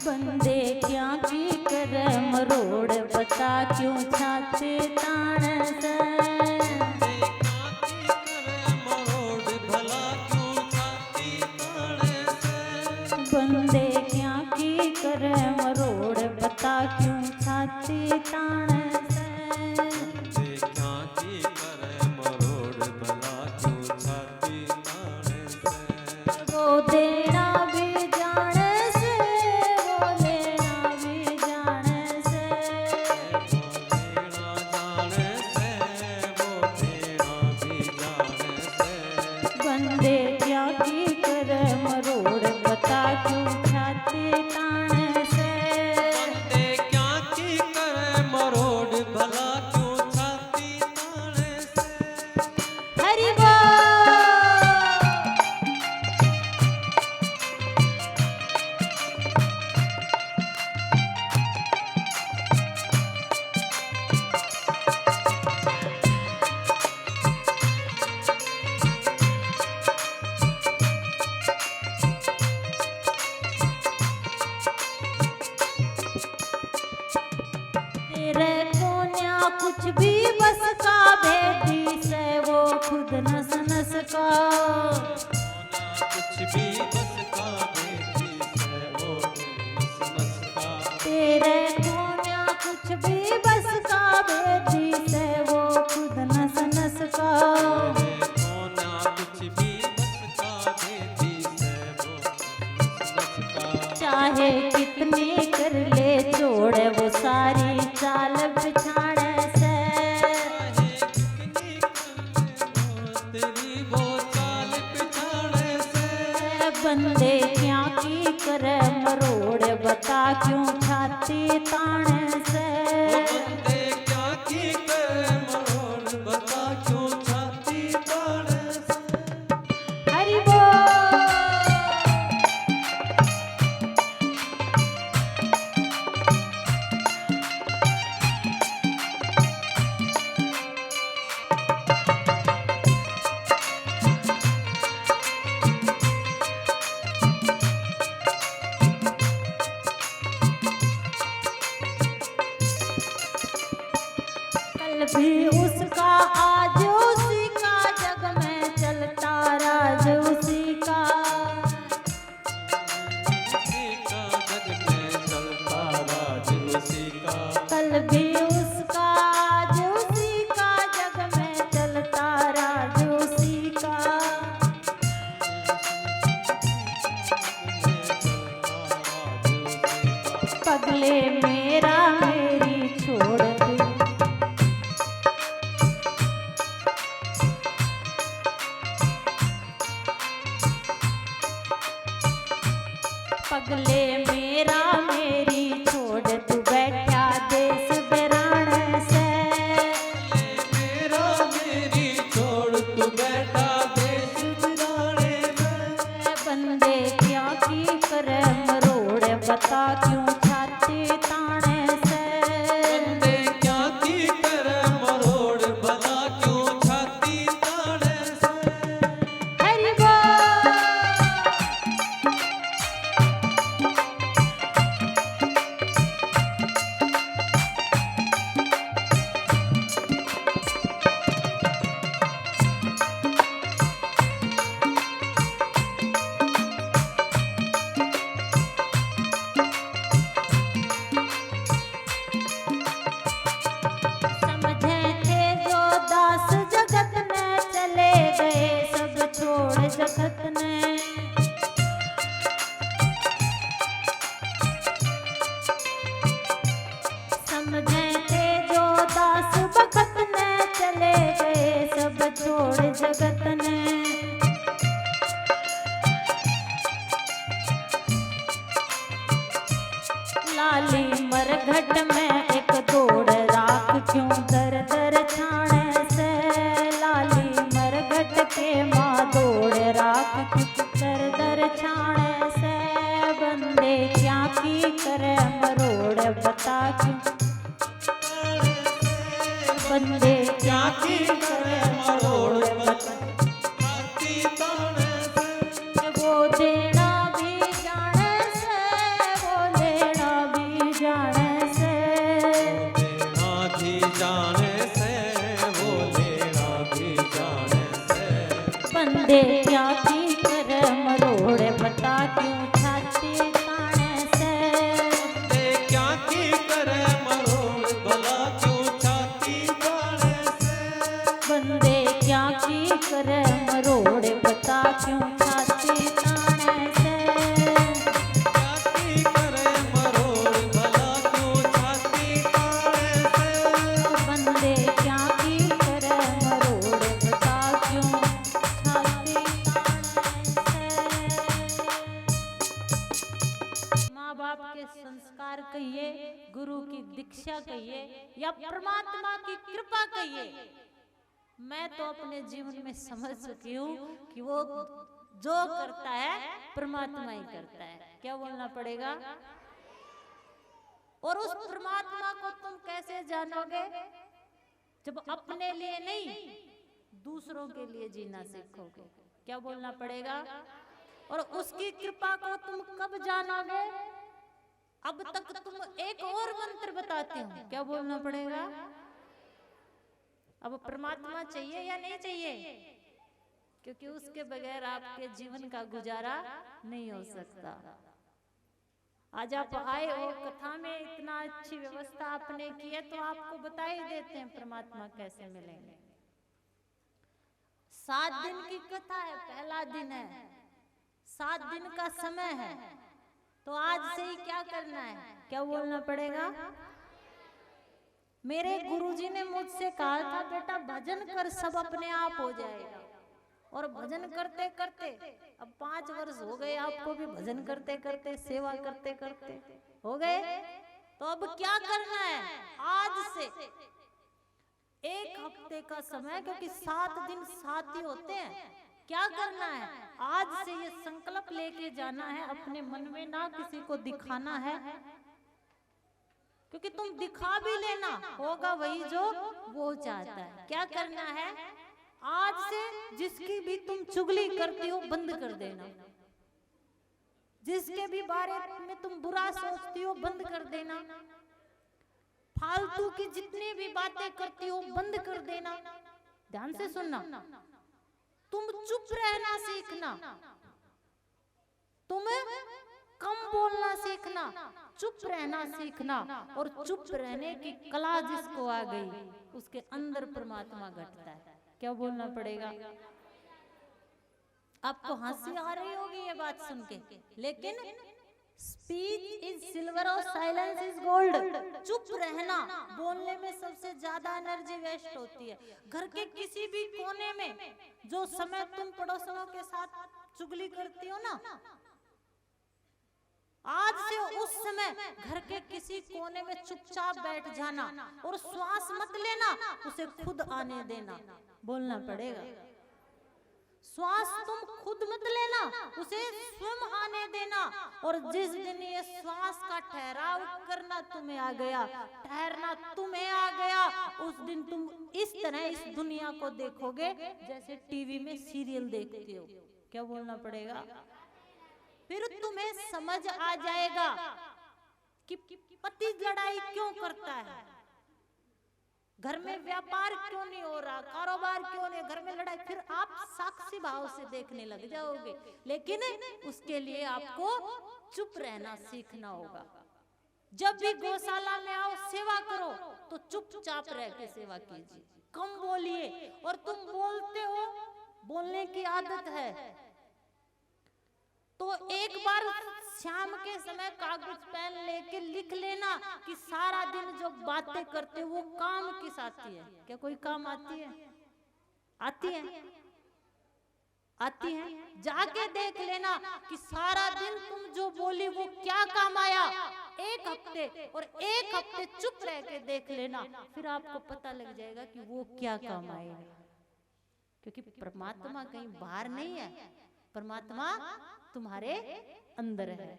बंदे क्या की करे मरोड़, बता क्यों छाते ताण से। बंदे क्या की करे मरोड़, बता क्यों छाती ताण से। बंदे क्या की करे मरोड़, भला क्यों छाती ताने से। वो देना भी जाने से, वो लेना भी जाने से। वो देना जाने से, वो देना भी जाने से। बंदे क्या की करे मरोड़, बता क्यों छाती ताण से। बंदे क्या की करे मरोड़, भला क्यों छाती ताने से। हरि बोल। तेरे कोन्या कुछ भी बस का, भेदी से वो खुद नस नस का। कुछ भी बस का, बेटी से वो नस नस का। तेरे कोन्या कुछ भी बस का, भेदी से वो खुद नस नस का। कोना कुछ भी बस का, बेटी से वो नस नस का। चाहे कितनी कर ले छोड़, वो सारी चाल बिछाड़े से। तेरी वो चाल पिछाड़े से। बंदे क्या की करे मरोड़, बता क्यों छाती ताने से। बंदे क्या की करे मरोड़, बता क्यों छाती ताने से। हरि बोल। कल भी उसका, आज उसी का, जग में चलता राज उसी का। उसी का जग में चलता राज उसी का। कल भी उसका, आज उसी का, जग में चलता राज उसी का। पगले मेरा मेरी छोड़ दे, बता क्यों छाती ताने से। बंदे क्या की करे मरोड़ भला क्यों छाती ताने से। हरि बोल। समझे थे जो दास जगत में चले गए सब छोड़ जगत ने। समझे थे जो दास भगत में चले गए सब छोड़ जगत ने। लाली मरघट में एक दौड़ राख क्यों दर दर छाने से। लाली मरघट के माँ दौड़ राख क्यों दर दर छाने से। बंदे क्या की करे मरोड़ बता क्यों। बंदे क्या की करे मरोड़ बता। छाती ताने से। वो देना भी जाने से। वो लेना भी जाने से। लेना भी जाने से वो लेना भी जाने से। बंदे क्या की करे मरोड़ बता क्यों छाती ताने से। बंदे क्या की करे मरोड़ भला क्यों छाती ताने से। बंदे क्या की करे मरोड़ बता क्यों छाती ताने से। क्या की करे मरोड़ भला क्यों छाती ताने से। बंदे क्या की करे मरोड़ बता क्यों छाती ताने से। माँ बाप के संस्कार कहिए, गुरु की दीक्षा कहिए या परमात्मा की कृपा कहिए, मैं तो अपने जीवन में समझ चुकी हूँ कि वो जो करता है परमात्मा ही करता है। क्या बोलना पड़ेगा। और उस परमात्मा को तुम कैसे जानोगे, जब अपने लिए नहीं दूसरों के लिए जीना सीखोगे। क्या बोलना पड़ेगा। और उसकी कृपा को तुम कब जानोगे। अब तक तुम एक और मंत्र बताती हूँ। क्या बोलना पड़ेगा। अब परमात्मा चाहिए या नहीं चाहिए, क्योंकि उसके बगैर आपके जीवन का गुजारा नहीं हो सकता। आज आप आए हो कथा में, इतना अच्छी व्यवस्था आपने की है, तो आपको बता ही देते हैं परमात्मा कैसे मिलेंगे। 7 दिन की कथा है, पहला दिन है, 7 दिन का समय है, तो आज से ही क्या करना है। क्या बोलना पड़ेगा। मेरे गुरुजी ने मुझसे कहा था, बेटा भजन कर सब अपने आप हो जाएगा। और भजन करते करते अब 5 वर्ष हो गए आपको भी भजन करते करते, सेवा करते करते हो गए। तो अब क्या करना है, आज से 1 हफ्ते का समय, क्योंकि 7 दिन साथी होते हैं। क्या करना है, आज से ये संकल्प लेके जाना है अपने मन में, ना किसी को दिखाना है, क्योंकि तुम दिखा भी लेना होगा वही जो वो चाहता है। क्या करना है, आज से जिसकी भी तुम चुगली करती हो बंद कर देना। जिसके भी बारे में तुम बुरा सोचती हो बंद कर देना। फालतू की जितनी भी बातें करती हो बंद कर देना। ध्यान से सुनना, तुम चुप रहना सीखना। तुम कम बोलना सीखना, चुप रहना सीखना। और चुप रहने की कला जिसको आ गई, उसके अंदर परमात्मा घटता है। क्या बोलना पड़ेगा। आपको हंसी आ रही होगी ये बात सुन के, लेकिन स्पीच इज सिल्वर और साइलेंस इज गोल्ड। चुप रहना, बोलने में सबसे ज्यादा एनर्जी वेस्ट होती है। घर के किसी भी कोने में जो समय तुम पड़ोसियों के साथ चुगली करती हो ना, आज से उस समय घर के किसी कोने में चुपचाप बैठ जाना और श्वास मत लेना, उसे खुद आने देना। बोलना पड़ेगा। श्वास तुम खुद मत लेना, उसे स्वयं आने देना। और जिस दिन ये श्वास का ठहराव करना तुम्हें आ गया, ठहरना तुम्हें आ गया, उस दिन तुम इस तरह इस दुनिया को देखोगे जैसे टीवी में सीरियल देखते हो। क्या बोलना पड़ेगा? फिर तुम्हें समझ आ जाएगा कि पति लड़ाई क्यों करता है, घर में व्यापार क्यों नहीं हो रहा, कारोबार क्यों नहीं, घर में लड़ाई। फिर आप साक्षी भाव से देखने लग जाओगे। लेकिन उसके लिए आपको चुप रहना सीखना होगा। जब भी गौशाला में आओ, सेवा करो तो चुपचाप रह के सेवा कीजिए, कम बोलिए। और तुम बोलते हो, बोलने की आदत है, तो एक बार शाम के समय कागज पेन लेके लिख लेना कि सारा दिन जो बातें करते वो काम किस आती है। क्या कोई काम आती है? आती है, आती है। जाके देख लेना कि सारा दिन तुम जो बोली वो क्या काम आया। एक हफ्ते और एक हफ्ते चुप रह के देख लेना, फिर आपको पता लग जाएगा कि वो क्या काम आएगा। क्योंकि परमात्मा कहीं बाहर नहीं है, परमात्मा तुम्हारे अंदर है।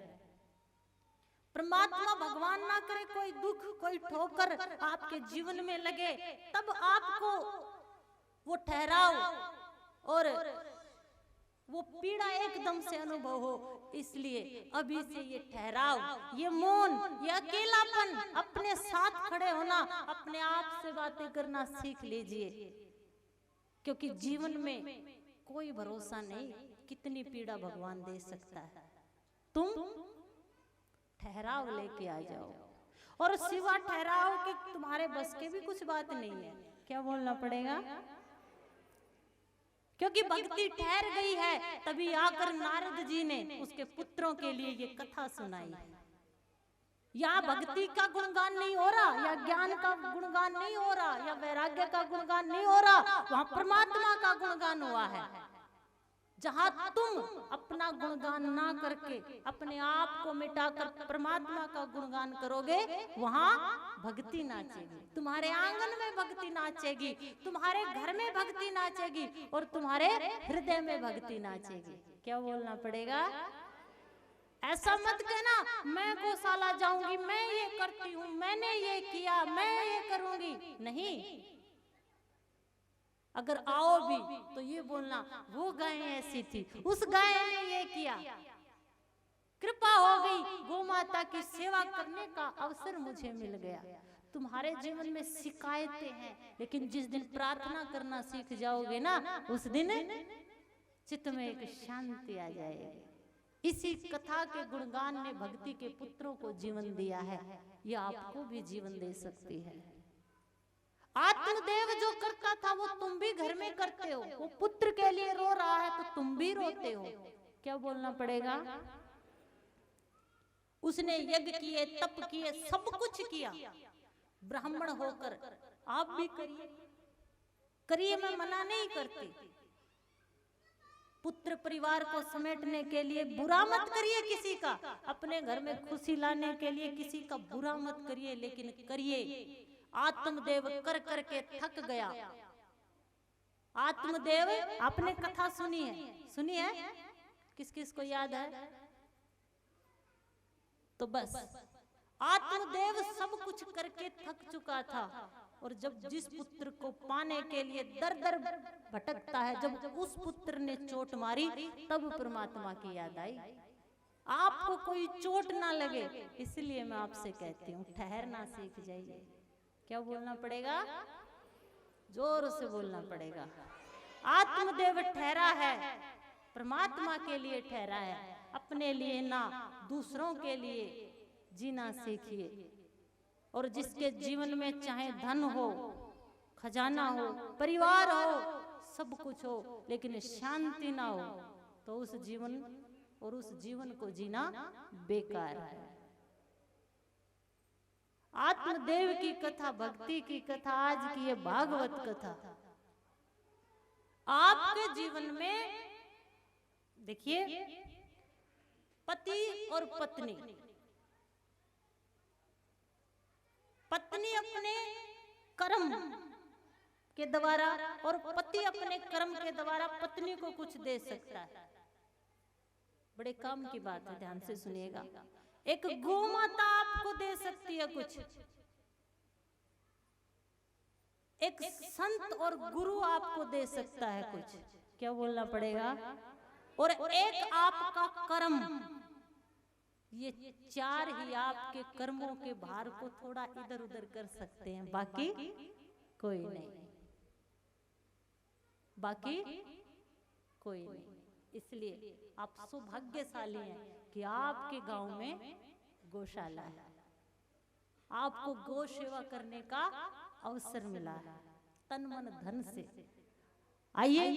परमात्मा भगवान ना करे कोई दुख, कोई ठोकर आपके जीवन में लगे, तब आपको वो ठहराव और वो पीड़ा एकदम से अनुभव हो। इसलिए अभी से ये ठहराव, ये मौन, ये अकेलापन, अपने साथ खड़े होना, अपने आप से बातें करना सीख लीजिए। क्योंकि जीवन में कोई भरोसा नहीं कितनी पीड़ा भगवान दे सकता है। तुम ठहराव लेके आ जाओ, और सिवा ठहराव के तुम्हारे बस के भी कुछ बात नहीं है। क्या बोलना पड़ेगा? क्योंकि भक्ति ठहर गई है, तभी आकर नारद जी ने उसके पुत्रों के लिए ये कथा सुनाई। यहाँ भक्ति का गुणगान नहीं हो रहा, या ज्ञान का गुणगान नहीं हो रहा, या वैराग्य का गुणगान नहीं हो रहा, वहां परमात्मा का गुणगान हुआ है। जहां तुम अपना गुणगान ना करके अपने आप को मिटाकर परमात्मा का गुणगान करोगे, वहां भक्ति नाचेगी। तुम्हारे आंगन में भक्ति नाचेगी, तुम्हारे घर में भक्ति नाचेगी, और तुम्हारे हृदय में भक्ति नाचेगी। क्या बोलना पड़ेगा? ऐसा मत कहना मैं गौशाला जाऊंगी, मैं ये करती हूँ, मैंने ये किया, मैं ये करूंगी। नहीं, अगर आओ भी तो ये बोलना वो गाय ऐसी थी, उस गाय ने ये किया, कृपा हो गई, गौ माता की सेवा करने का अवसर मुझे मिल गया। तुम्हारे जीवन में शिकायतें हैं, लेकिन जिस दिन प्रार्थना करना सीख जाओगे ना, उस दिन चित्त में एक शांति आ जाएगी। इसी कथा के गुणगान ने भक्ति के पुत्रों को जीवन दिया है, ये आपको भी जीवन दे सकती है। आत्मदेव जो करता था वो तुम भी घर में करते हो। वो पुत्र के लिए रो रहा है तो तुम भी रोते हो। क्या बोलना पड़ेगा? उसने यज्ञ किए, तप किए, सब कुछ किया ब्राह्मण होकर। आप भी करिए, करिए, मैं मना नहीं करती। पुत्र परिवार को समेटने के लिए बुरा मत करिए किसी का, अपने घर में खुशी लाने के लिए किसी का बुरा मत करिए, लेकिन करिए। आत्मदेव कर करके थक गया। आत्मदेव, आपने कथा सुनी है? सुनी है? किस किस को याद है? तो बस आत्मदेव सब कुछ करके थक चुका था, और जब जिस पुत्र को पाने के लिए दर दर भटकता है, जब उस पुत्र ने चोट मारी, तब परमात्मा की याद आई। आपको कोई चोट ना लगे, इसलिए मैं आपसे कहती हूँ ठहरना सीख जाइए। क्या बोलना पड़ेगा? जोर से बोलना पड़ेगा। आत्मदेव ठहरा है, परमात्मा के लिए ठहरा है, अपने लिए ना दूसरों के लिए जीना सीखिए। और जिसके जीवन में चाहे धन हो, खजाना हो, परिवार हो, सब कुछ हो, लेकिन शांति ना हो, तो उस जीवन को जीना बेकार है। आत्मदेव की कथा, भक्ति की कथा, आज की ये भागवत कथा आपके जीवन में देखिए, पति और पत्नी, पत्नी अपने कर्म के द्वारा और पति अपने कर्म के द्वारा पत्नी को कुछ दे सकता है। बड़े काम की बात है, ध्यान से सुनिएगा। एक गौ माता आपको दे सकती है कुछ, एक संत और गुरु आपको दे सकता है कुछ, क्या बोलना पड़ेगा, और एक आपका कर्म। ये चार ही आपके कर्मों के भार को थोड़ा इधर उधर कर सकते हैं, बाकी कोई नहीं, बाकी कोई नहीं। इसलिए आप सौभाग्यशाली हैं कि आपके गांव में गौशाला है, आपको गौ सेवा करने का अवसर मिला है तन मन धन से। आइए,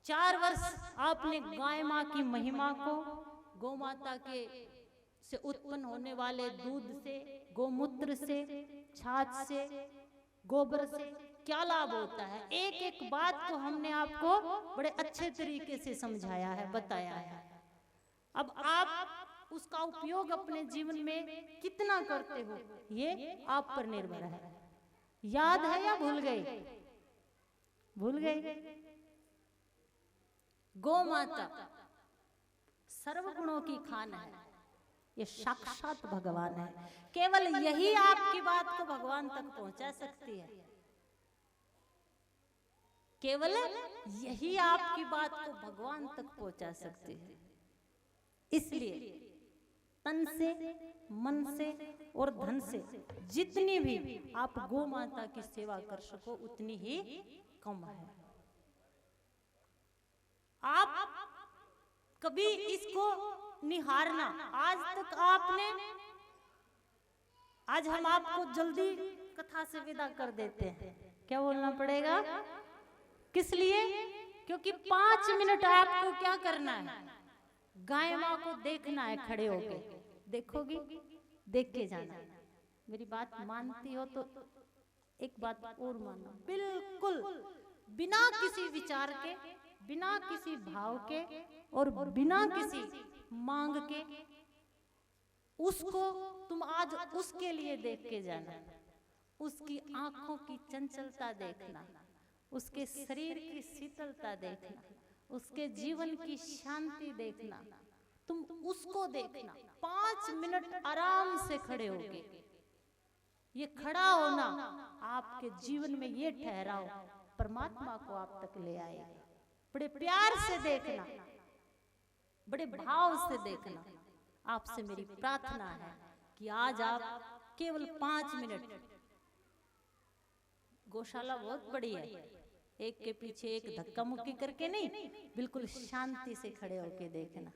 4 वर्ष आपने गाय माँ की महिमा को, गौ माता के से उत्पन्न होने वाले दूध से, गोमूत्र से, छाछ से, गोबर से क्या लाभ होता है, एक एक बात को हमने आपको बड़े अच्छे तरीके से समझाया है, बताया है। अब आप उसका उपयोग अपने जीवन में कितना करते हो ये आप पर निर्भर है। याद है या भूल गए? भूल गए? गौ माता सर्वगुणों की खान है, ये साक्षात भगवान है। केवल यही आपकी बात को भगवान तक पहुंचा सकती है, केवल यही आपकी बात को भगवान तक पहुंचा सकती है। इसलिए तन से, मन से और धन से जितनी भी आप गौ माता की सेवा कर सको उतनी ही कम है। आप कभी इसको निहारना, आज तक आपने, आज हम आपको जल्दी कथा से विदा कर देते हैं, क्या बोलना पड़ेगा, किस लिए? क्योंकि 5 मिनट आपको क्या करना है, गाय माँ को देखना है, खड़े होके देखोगी, देख के जाना। मेरी बात मानती हो तो एक बात और मानना, बिल्कुल बिना किसी विचार के, बिना किसी भाव के और बिना किसी मांग के उसको तुम आज उसके लिए देख के जाना। उसकी आंखों की चंचलता देखना, उसके शरीर की शीतलता देखना, उसके जीवन की शांति देखना, तुम उसको देखना। 5 मिनट आराम से खड़े होके, ये खड़ा होना आपके जीवन में ये ठहराव परमात्मा को आप तक ले आएगा। बड़े प्यार से देखना, बड़े भाव से देखना। आपसे मेरी प्रार्थना है कि आज आप केवल 5 मिनट, गौशाला बहुत बड़ी है, एक के पीछे एक धक्का मुक्की करके नहीं, बिल्कुल शांति से खड़े होके देखना।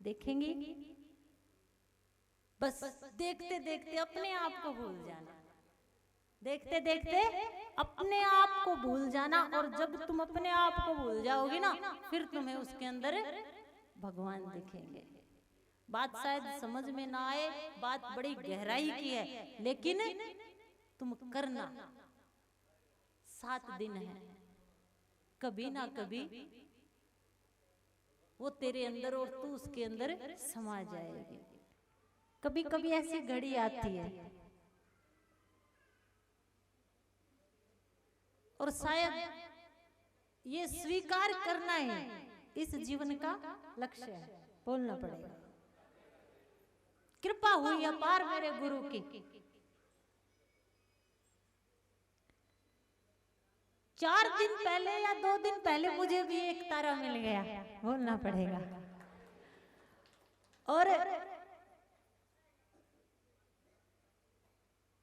देखेंगी, बस देखते देखते अपने आप को भूल जाना, देखते देखते अपने आप को भूल जाना। और जब तुम अपने आप को भूल जाओगी ना, फिर तुम्हें उसके अंदर भगवान दिखेंगे। बात शायद समझ में ना आए, बात बड़ी गहराई की है, लेकिन तुम करना। 7 दिन है, कभी ना कभी वो तेरे अंदर और तू उसके अंदर समा जाएगी। कभी कभी ऐसी घड़ी आती है और शायद ये स्वीकार करना ही इस जीवन का लक्ष्य है, बोलना पड़ेगा। कृपा हुई अपार मेरे गुरु की, 4 दिन पहले या 2 दिन पहले मुझे भी एक तारा मिल गया, बोलना पड़ेगा। और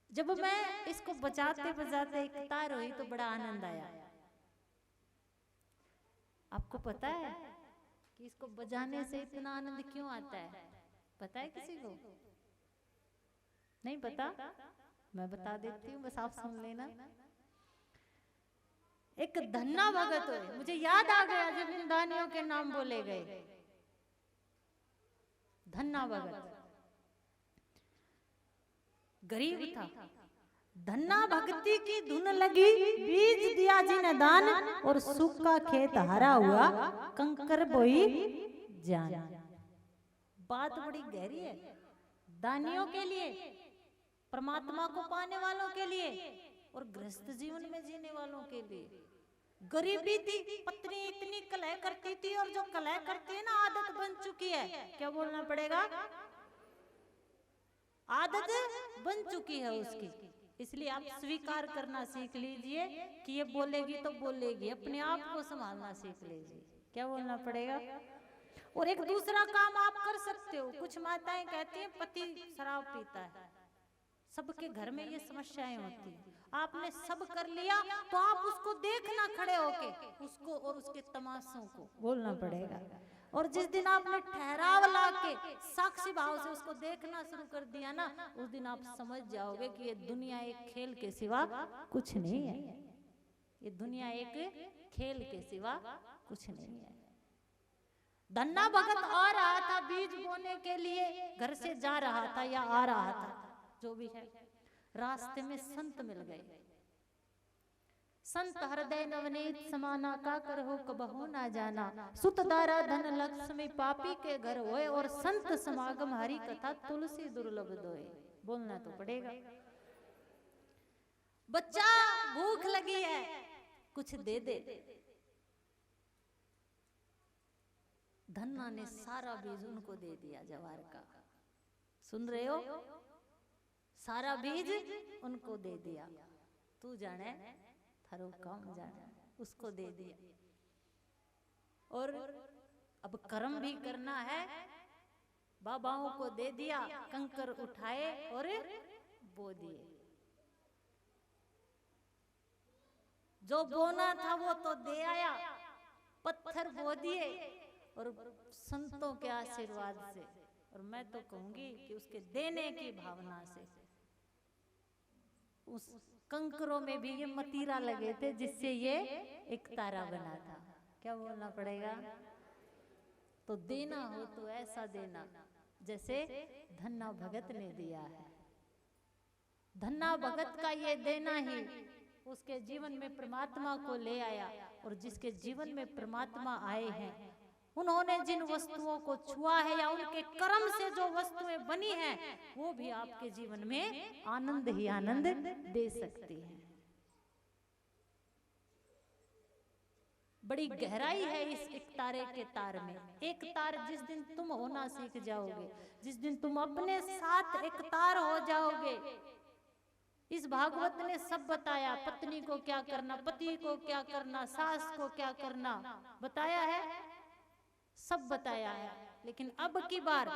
जब मैं इसको बजाते बजाते एक तार हुई तो बड़ा आनंद आया। आपको पता है कि इसको बजाने से इतना आनंद क्यों आता है? पता है किसी को? नहीं पता? मैं बता देती हूँ, बस आप सुन लेना। एक धन्ना भगत हुए, मुझे याद आ गया जब इन दानियों के नाम बोले गए। धन्ना भगत गरीब था, धन्ना भक्ति की धुन लगी, बीज दिया जिन्हें दान, और सूखा खेत हरा हुआ, कंकर बोई जान। बात बड़ी गहरी है। दानियों के लिए, परमात्मा को पाने वालों के लिए और गृहस्थ जीवन में जीने वालों के लिए गरीबी थी, पत्नी इतनी कलह करती थी, और जो कलह करती है ना आदत बन चुकी है, क्या बोलना पड़ेगा, आदत बन चुकी है उसकी। इसलिए आप स्वीकार करना सीख लीजिए कि ये बोलेगी तो बोलेगी, अपने आप को संभालना सीख लीजिए, क्या बोलना पड़ेगा। और एक दूसरा काम आप कर सकते हो, कुछ माताएं कहती हैं पति शराब पीता है, सबके घर में ये समस्याएं होती हैं, आपने सब कर लिया तो आप उसको देखना खड़े होके, उसको और उसके तमाशों को बोलना पड़ेगा। और जिस दिन आपने ठहराव ला के साक्षी भाव से उसको देखना शुरू कर दिया ना, उस दिन आप समझ जाओगे कि ये दुनिया एक खेल के सिवा कुछ नहीं है, ये दुनिया एक खेल के सिवा कुछ नहीं है। धन्ना भगत आ रहा था बीज बोने के लिए, घर से जा रहा था या आ रहा था जो भी है, रास्ते में संत मिल गए। संत हृदय नवनीत समाना का कर हो कबहू ना जाना, सुत दारा धन लक्ष्मी पापी के घर होए, और संत समागम हरि कथा तुलसी दुर्लभ दोए, बोलना तो पड़ेगा। बच्चा भूख लगी है कुछ दे दे, धन्ना ने सारा बीज उनको दे दिया जवार का, सुन रहे हो, सारा बीज उनको दे दिया, तू जाने थारो काम जाने, उसको दे दिया। और अब कर्म भी करना है, बाबाओं को दे दिया, कंकर उठाए और बो दिए, जो बोना था वो तो दे आया, पत्थर बो दिए, और संतों के आशीर्वाद से, और मैं तो कहूंगी कि उसके देने की भावना से, उस कंकरों में भी ये मतीरा लगे थे जिससे ये एक तारा बना था, क्या बोलना पड़ेगा। तो देना हो तो ऐसा देना जैसे धन्ना भगत ने दिया है। धन्ना भगत का ये देना ही उसके जीवन में परमात्मा को ले आया, और जिसके जीवन में परमात्मा आए हैं उन्होंने जिन वस्तुओं को छुआ है या उनके कर्म से जो वस्तुएं बनी हैं वो भी आपके जीवन में आनंद ही आनंद दे सकती हैं। बड़ी गहराई है इस एक तारे के तार में। एक तार जिस दिन तुम होना सीख जाओगे, जिस दिन तुम अपने साथ एक तार हो जाओगे, इस भागवत ने सब बताया, पत्नी को क्या करना, पति को क्या करना, सास को क्या करना बताया है, सब बताया है। लेकिन अब की बार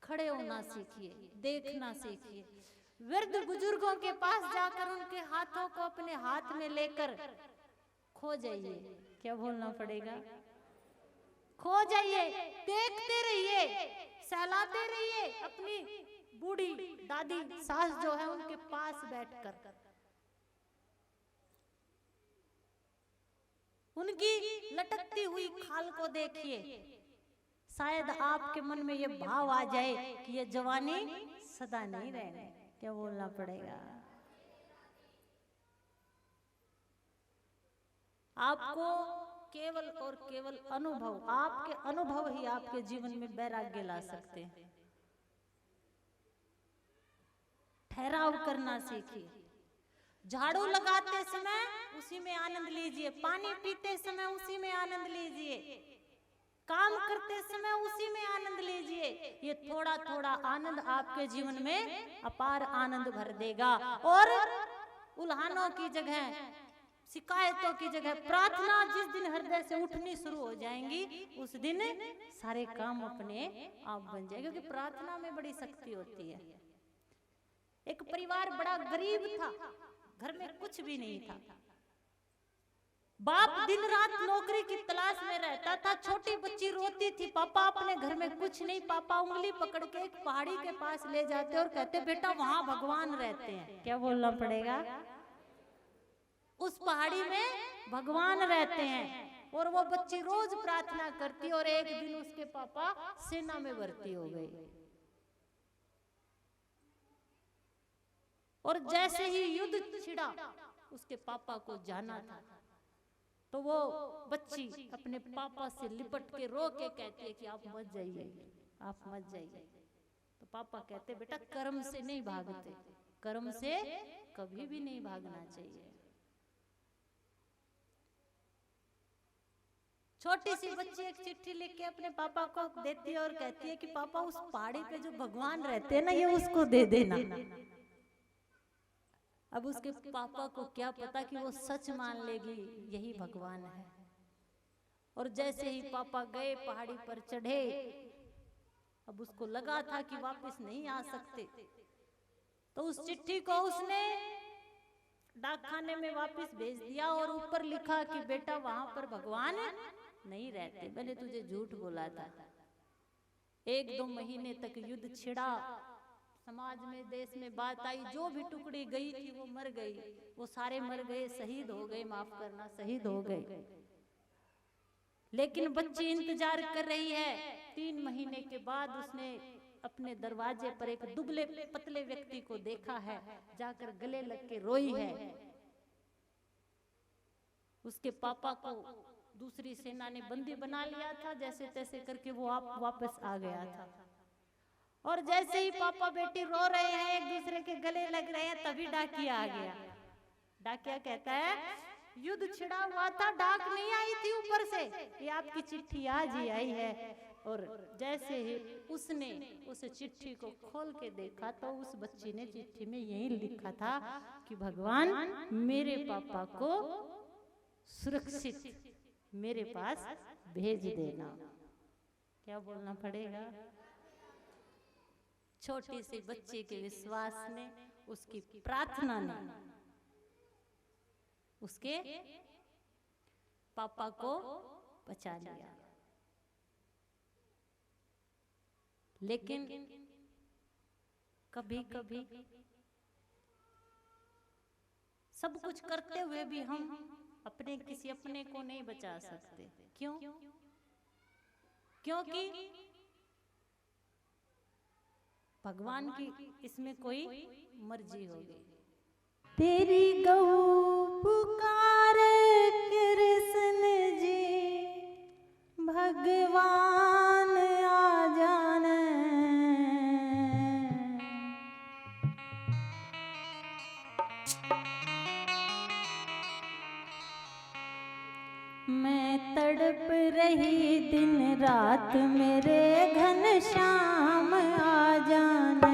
खड़े होना सीखिए, देखना सीखिए, वृद्ध बुजुर्गों के पास जाकर उनके हाथों को अपने हाथ में लेकर खो जाइए, क्या बोलना पड़ेगा, खो जाइए, देखते रहिए, सहलाते रहिए अपनी बूढ़ी दादी सास जो है उनके पास बैठकर, उनकी लटकती हुई खाल को देखिए, शायद आपके मन में ये भाव आ जाए कि ये जवानी सदा नहीं रहने, क्या बोलना पड़ेगा। आपको केवल और केवल अनुभव, आपके अनुभव ही आपके जीवन में वैराग्य ला सकते हैं। ठहराव करना सीखिए, झाड़ू लगाते समय उसी में आनंद लीजिए, पानी पीते समय उसी में आनंद लीजिए, काम करते समय उसी में आनंद लीजिए। ये थोड़ा थोड़ा आनंद आपके जीवन में अपार आनंद भर देगा। और उल्हानों की जगह, शिकायतों की जगह प्रार्थना जिस दिन हृदय से उठनी शुरू हो जाएंगी, उस दिन सारे काम अपने आप बन जाएंगे, क्योंकि प्रार्थना में बड़ी शक्ति होती है। एक परिवार बड़ा गरीब था, घर में कुछ भी नहीं था, बाप दिन रात नौकरी की तलाश में रहता था, छोटी बच्ची रोती थी, पापा अपने घर में कुछ नहीं, पापा उंगली पकड़ के एक पहाड़ी के पास ले जाते और कहते बेटा वहां भगवान रहते हैं, क्या बोलना पड़ेगा, उस पहाड़ी में भगवान रहते हैं। और वो बच्ची रोज प्रार्थना करती, और एक दिन उसके पापा सेना में भर्ती हो गए, और जैसे ही युद्ध छिड़ा उसके पापा को जाना था, तो वो बच्ची अपने पापा से लिपट के रो के कहती है कि आप मत जाइए, आप मत जाइए, तो पापा कहते बेटा कर्म से नहीं भागते, कर्म से कभी भी नहीं भागना चाहिए। छोटी सी बच्ची एक चिट्ठी लिख के अपने पापा को देती है और कहती है कि पापा उस पहाड़ी पे जो भगवान रहते हैं ना, ये उसको दे देना। अब उसके पापा को क्या पता कि वो सच मान लेगी यही भगवान है। और जैसे ही पापा गए पहाड़ी पर चढ़े, अब उसको लगा था कि वापस नहीं आ सकते, तो उस चिट्ठी को उसने डाकखाने में वापस भेज दिया और ऊपर लिखा कि बेटा वहां पर भगवान नहीं रहते, मैंने तुझे झूठ बोला था। 1-2 महीने तक युद्ध छिड़ा, समाज में देश में बात आई, जो भी टुकड़ी गई थी वो मर गई, वो सारे मर गए, शहीद हो गए, माफ करना शहीद हो गए। लेकिन बच्ची इंतजार कर रही है। 3 महीने के बाद उसने अपने दरवाजे पर एक दुबले पतले व्यक्ति को देखा है, जाकर गले लग के रोई है। उसके पापा को दूसरी सेना ने बंदी बना लिया था, जैसे तैसे करके वो वापस आ गया था। और जैसे ही पापा बेटी रो रहे हैं, एक दूसरे के गले लग रहे हैं, तभी डाकिया आ गया। डाकिया कहता है युद्ध छिड़ा हुआ था, डाक नहीं आई थी ऊपर से, ये आपकी चिट्ठी आज ही आई है। और जैसे ही उसने उस चिट्ठी को खोल के देखा तो उस बच्ची ने चिट्ठी में यही लिखा था कि भगवान मेरे पापा को सुरक्षित मेरे पास भेज देना। क्या बोलना पड़ेगा? छोटी सी बच्ची के विश्वास ने, उसकी प्रार्थना ने उसके पापा को बचा लिया। लेकिन कभी कभी सब कुछ करते हुए भी हम अपने किसी अपने को नहीं बचा सकते। क्यों? क्योंकि भगवान की इसमें कोई मर्जी होगी। तेरी गऊ पुकारे कृष्ण जी, भगवान आ जाने। मैं तड़प रही दिन रात, मेरे घनश्याम आ जाने।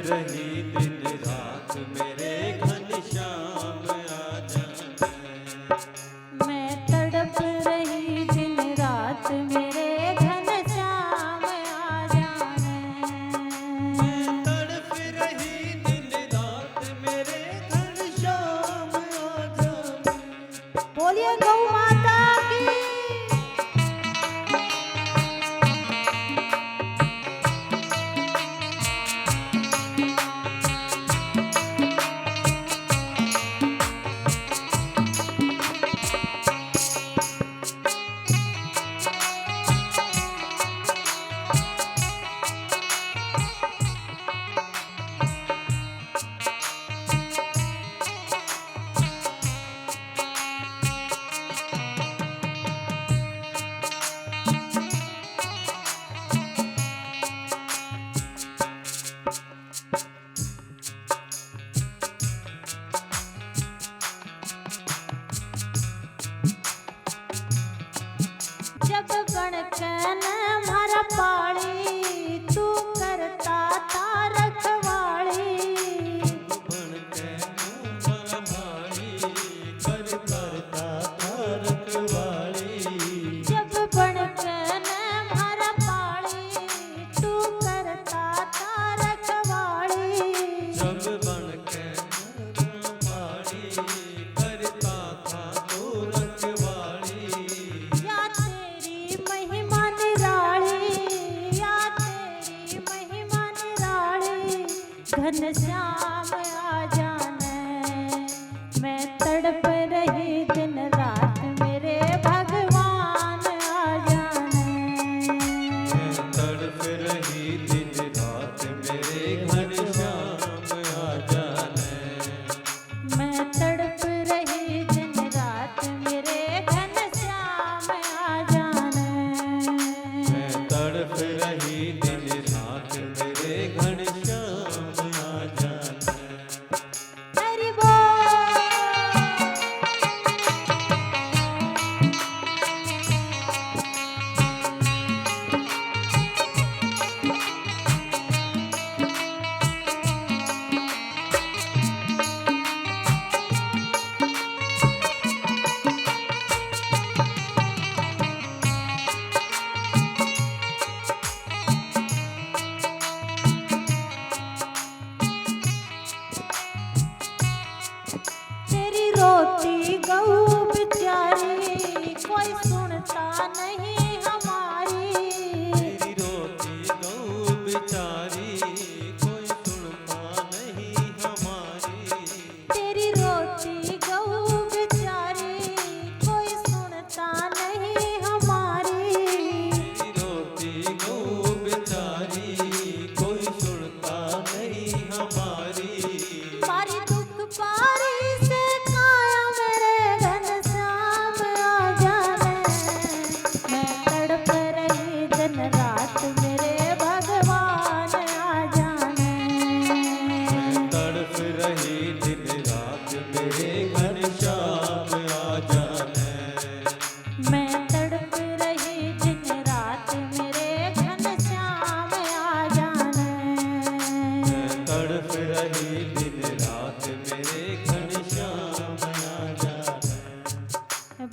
रही दिन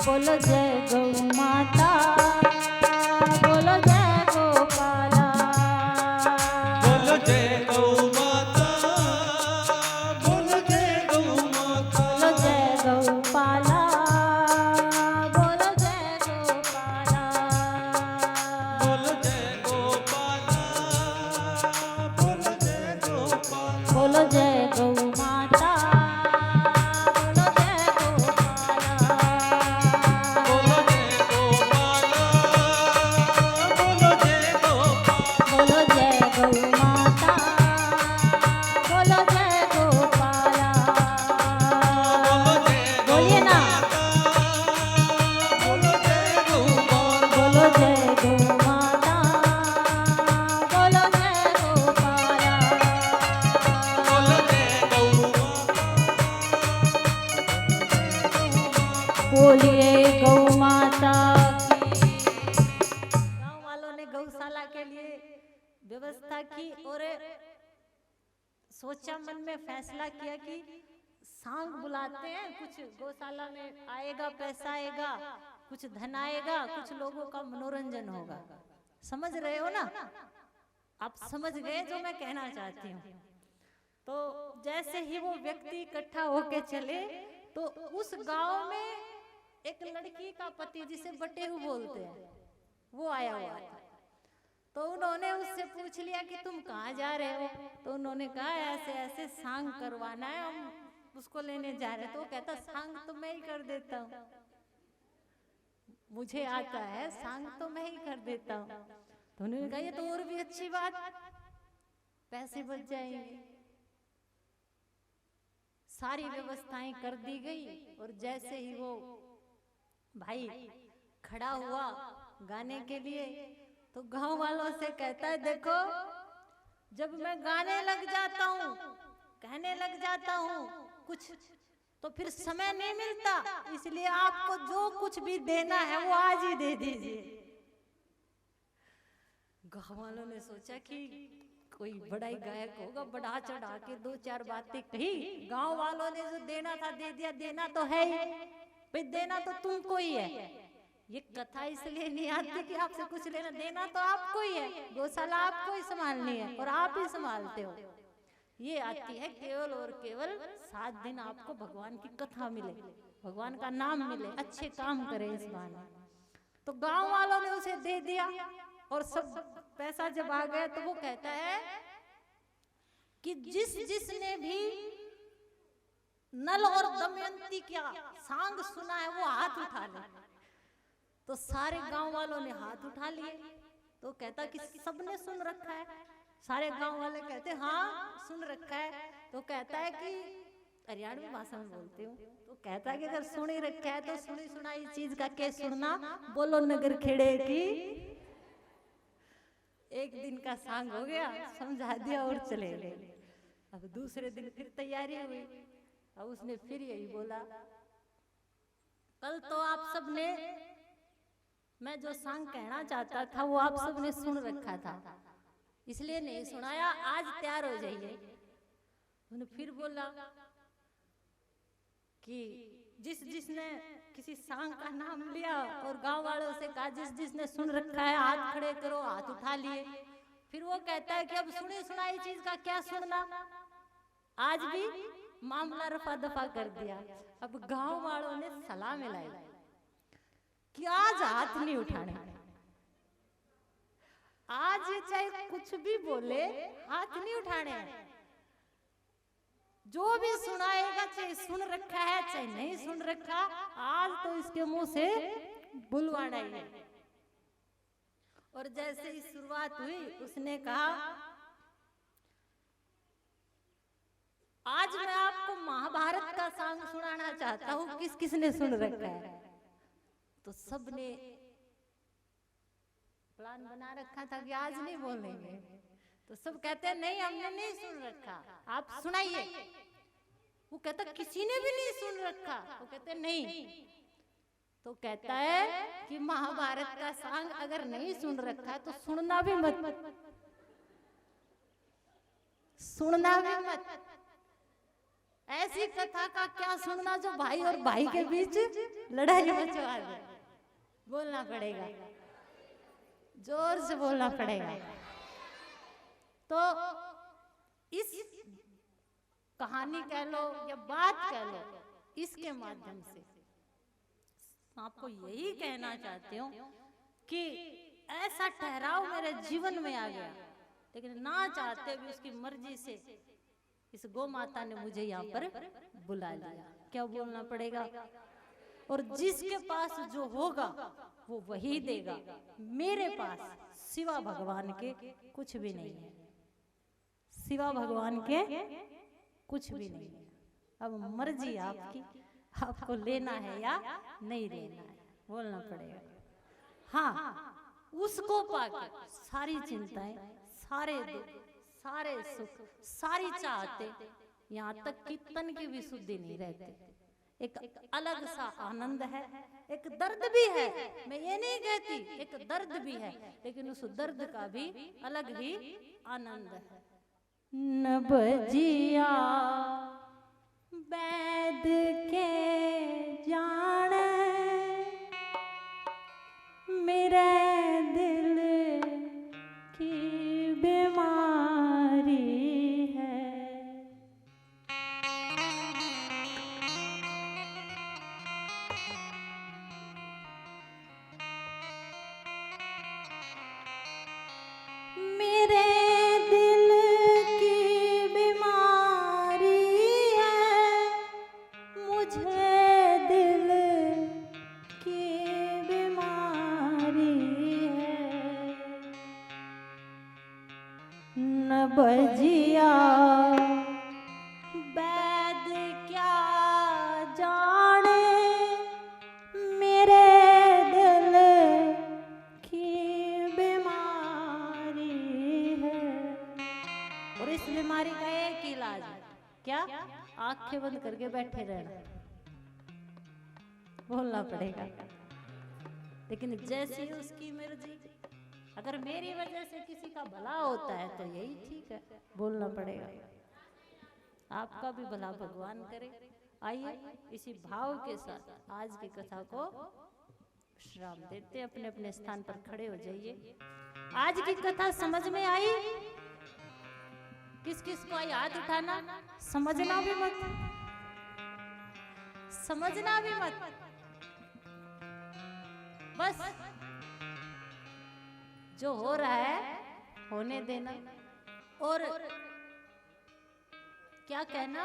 बोलो जय गौ माता, बोलो जय गोपाला, बोलो जय गौ माता, बोलो जय गौ माता, बोलो जय गौपाला, बोलो जय गोपाला, बोलो जय गोपाला, बोलो जय गोपाला, बोलो जय गौ माता, बोलो जय गोपाला, बोलो जय गोपाला, बोलो जय गोपाला, बोलो जय गौ माता, बोलो जय गोपाला, बोलो जय बोलिए ना, बोलो जय गोपाला, बोलो जय गौ माता, बोलो जय गोपाला, बोलो जय गौ बोलिए गौ माता की। गांव वालों ने गौशाला के लिए व्यवस्था की और सोचा, मन में फैसला किया कि सांग बुलाते हैं, कुछ गौशाला में आएगा, पैसा आएगा, कुछ धन आएगा, कुछ लोगों का मनोरंजन होगा। समझ रहे हो ना? आप समझ गए जो मैं कहना चाहती हूँ। तो जैसे ही वो व्यक्ति इकट्ठा होके चले तो उस गांव में एक लड़की का पति, जिसे बटेहू बोलते हैं, वो आया हुआ था। तो उन्होंने उससे पूछ लिया कि तुम कहाँ जा रहे हो? तो उन्होंने कहा ऐसे ऐसे सांग करवाना है, हम उसको लेने जा रहे हैं। तो वो कहता सांग तो मैं ही कर देता हूँ, मुझे आता है सांग तो मैं ही कर देता हूँ। तो उन्होंने कहा ये तो और भी अच्छी बात, पैसे बच जाएंगे। सारी व्यवस्थाएं कर दी गई और जैसे ही वो भाई खड़ा हुआ गाने के लिए तो गांव वालों से कहता है देखो, जब मैं गाने लग जाता हूँ, कहने लग जाता हूँ कुछ, तो फिर समय नहीं मिलता, इसलिए आपको जो कुछ भी देना है वो आज ही दे दीजिए। गांव वालों ने सोचा कि कोई बड़ा ही गायक होगा, बढ़ा चढ़ा के दो चार बातें कही। गांव वालों ने जो देना था दे दिया, देना तो है ही भाई, देना तो तुमको ही है। ये कथा इसलिए नहीं आती कि आपसे कुछ लेना, देना तो आपको ही है, गौशाला आपको ही संभालनी है और आप ही संभालते हो। ये आती है केवल और केवल 7 दिन आपको भगवान की कथा मिले, भगवान का नाम मिले, अच्छे काम करे इस बहाने। तो गांव वालों ने उसे दे दिया और सब पैसा जब आ गया तो वो कहता है कि जिसने भी नल और दमयंती क्या सांग सुना है वो हाथ उठा ले। तो सारे गांव वालों ने हाथ उठा लिए। तो कहता कि सबने सुन रखा है? सारे गांव वाले कहते हाँ सुन रखा है। तो कहता है कि हरियाणवी भाषा में बोलती हूँ, तो कहता है कि अगर सुन ही रखा है तो सुनी सुनाई चीज का क्या सुनना, बोलो नगर खेड़े की। एक दिन का सांग हो गया, समझा दिया और चले गए। अब दूसरे दिन फिर तैयारी हुई, अब उसने फिर यही बोला, कल तो आप सबने, मैं जो सांग कहना चाहता था वो आप सबने सुन रखा था, इसलिए नहीं सुनाया, आज तैयार हो जाइए। उन्होंने फिर बोला कि जिसने किसी सांग का नाम लिया और गांव वालों से कहा जिसने सुन रखा है हाथ खड़े करो, हाथ उठा लिए। फिर वो कहता है कि अब सुनी सुनाई चीज का क्या सुनना, आज भी मामला रफा दफा कर दिया। अब गांव वालों ने सलाह मिलाई कि आज हाथ नहीं उठाने, आज ये चाहे कुछ भी बोले हाथ नहीं उठाने, जो भी सुनाएगा चाहे सुन रखा है चाहे नहीं सुन रखा, आज तो इसके मुंह से बुलवाना ही है। और जैसे ही शुरुआत हुई उसने कहा आज मैं आपको महाभारत का सांग सुनाना चाहता हूँ, किस किसने सुन रखा है? तो सबने प्लान बना रखा था कि आज नहीं बोलेंगे, तो सब कहते हैं नहीं हमने नहीं सुन रखा, आप सुनाइए। वो कहता किसी ने भी नहीं सुन रखा, वो कहते नहीं। तो कहता है कि महाभारत का सांग अगर नहीं सुन रखा तो सुनना भी मत, सुनना भी मत। ऐसी कथा का क्या सुनना जो भाई और भाई के बीच लड़ाई मचवा दे। बोलना पड़ेगा, जोर से बोलना पड़ेगा। तो इस कहानी कह लो या बात कह लो, इसके माध्यम से आपको यही कहना चाहती हूँ कि ऐसा ठहराव मेरे जीवन में आ गया, लेकिन ना चाहते भी उसकी मर्जी से इस गौ माता ने मुझे यहाँ पर बुला लिया। क्या बोलना पड़ेगा? और जिसके पास जो होगा वो वही देगा। मेरे पास सिवा भगवान के कुछ भी नहीं है, सिवा भगवान के कुछ भी नहीं है। अब मर्जी आपकी, आपको लेना है या नहीं लेना है, बोलना पड़ेगा। हाँ, उसको पाके सारी चिंताएं, सारे दुख, सारे सुख, सारी चाहते, यहाँ तक कि तन की भी शुद्धि नहीं रहती। एक अलग सा आनंद है, एक दर्द भी है, मैं ये नहीं कहती, एक दर्द भी है, लेकिन उस दर्द का भी अलग ही आनंद है। न बजिया वैद के जाने मेरे दिल की बीमारी है। मेरे दिल की बीमारी है, मुझे दिल की बीमारी है। न बजिया वैद क्या जाने मेरे दिल की बीमारी है। और इस बीमारी का एक इलाज है, क्या? आंखें बंद करके बैठे रहना, बोलना पड़ेगा। लेकिन जैसी उसकी मर्जी, अगर मेरी वजह से किसी का भला होता है तो यही ठीक है, बोलना पड़ेगा। आपका भी भला भगवान करे। आइए इसी भाव के साथ आज की कथा को विश्राम देते, अपने अपने स्थान पर खड़े हो जाइए। आज की कथा समझ में आई? किस किस को आई हाथ उठाना? समझना भी मत, समझना भी मत, बस जो हो रहा है होने देना। और क्या कहना?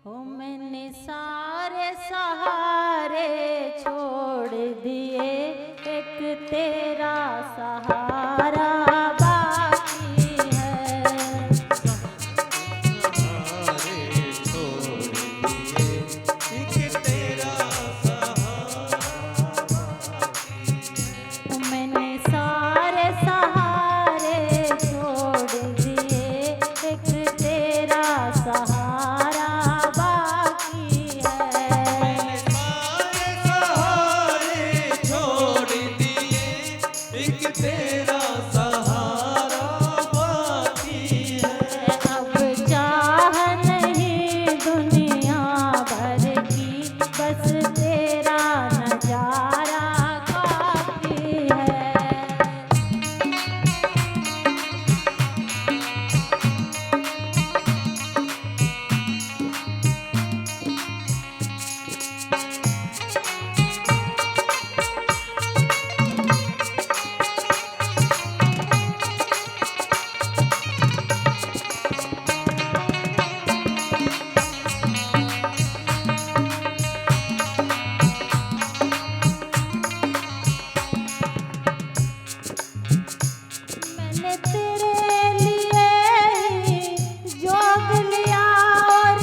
हो मैंने सारे सहारे छोड़ दिए, एक तेरा सहारा बाकी है। सहारे छोड़ दिए, एक तेरा सहारा बाकी है। मैंने सारे सहारे छोड़ दिए, एक तेरा सहारा बाकी है। सारे सहारे छोड़ दिए, एक तेरा सहारा बाकी है। अब चाह नहीं दुनिया भर की, बस तेरा नजारा काफी है। मैंने तेरे लिए ही जोग लिया और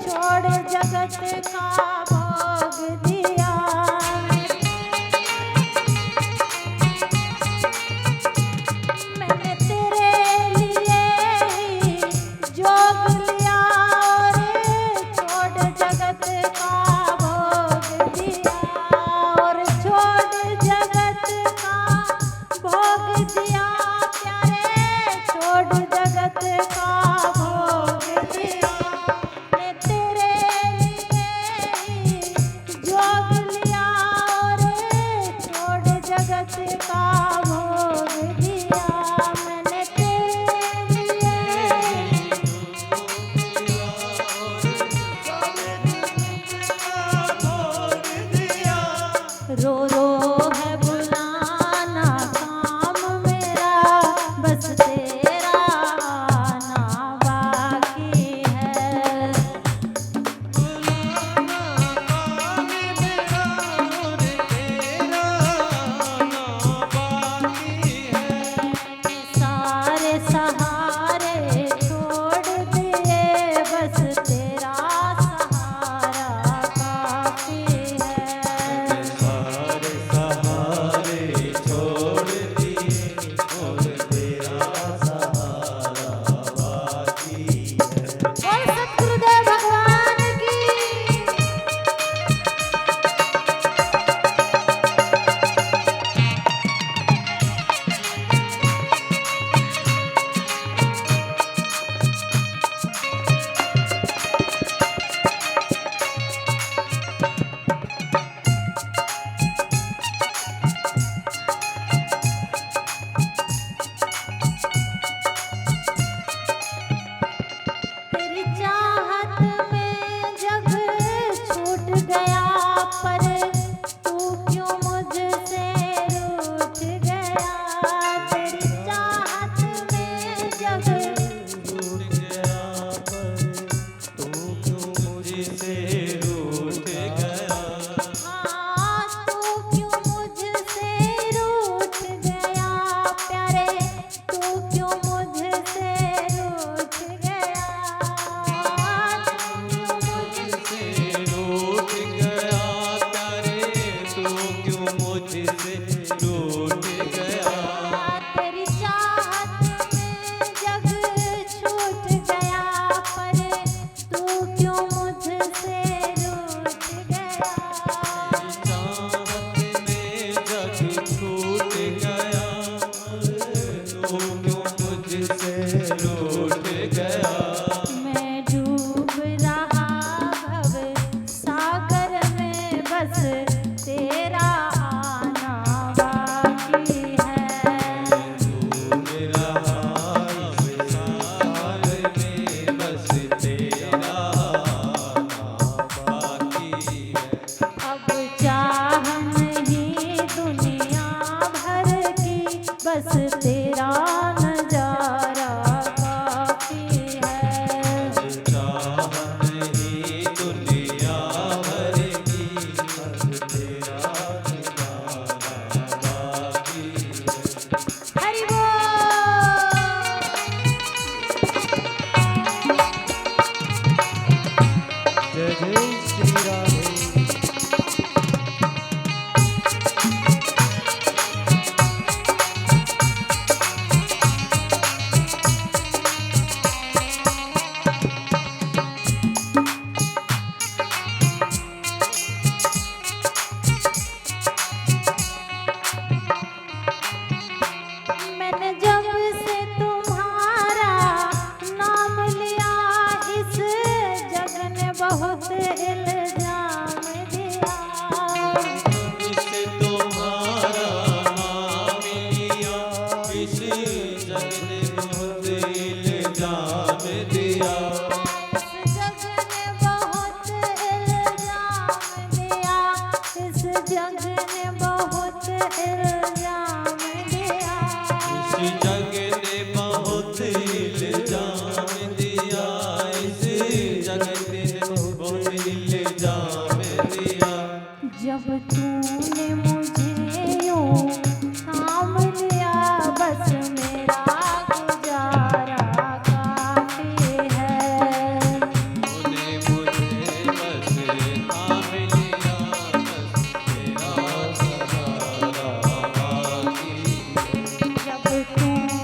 छोड़ जगत का भोग दिया। मैंने तेरे लिए ही जोग लिया और छोड़ जगत का भोग दिया। और छोड़ जगत का सहारे छोड़ दिए, बस तेरा सहारा काफी है। सारे सहारे छोड़ दिए और तेरा सहारा बाकी है। और सतगुरुदेव भगवान की तेरी चाहत में जग छूट गया, पर तू क्यों मुझसे रूठ गया। तेरी चाहत में जग रूठ गया पर तू क्यों मुझसे रूठ गया। हाँ, तू क्यों मुझसे रूठ गया प्यारे, तू क्यों मुझसे रूठ गया। मुझसे रूठ गया प्यारे, तू क्यों मुझसे रूठ गया। तेरी चाहत में जग छूट गया, पर तू क्यों मुझसे रूठ गया। चाहत में जग छूट गया, तू क्यों मुझसे रूठ गया। मैं डूब रहा भव सागर में, बस तेरा आना बाकी है। मेरा सार में बस तेरा बाकी है। अब चाह नहीं दुनिया भर की, बस तेरा नजारा काफी है। चाहत ही दुनिया भर की, बस तेरा नजारा बाकी है। हरि बोल। जय जय श्री राधे। मैंने जब से तुम्हारा नाम लिया, इस जग ने बहुत इल्जाम दिया। जिससे तुम्हारा नाम लिया, इस जग ने बहुत इल्जाम दिया। इस जग ने बहुत इल्जाम दिया, इस जग ने बहुत इल्जाम दिया। इस जग ने बहुत इल्जाम दिया, इस जग ने बहुत इल्जाम दिया। जब तूने मुझे यूं थाम लिया, बस मेरा गुजारा काफी है। तूने मुझे बस थाम लिया, बस तेरा सहारा बाकी है। जब तूने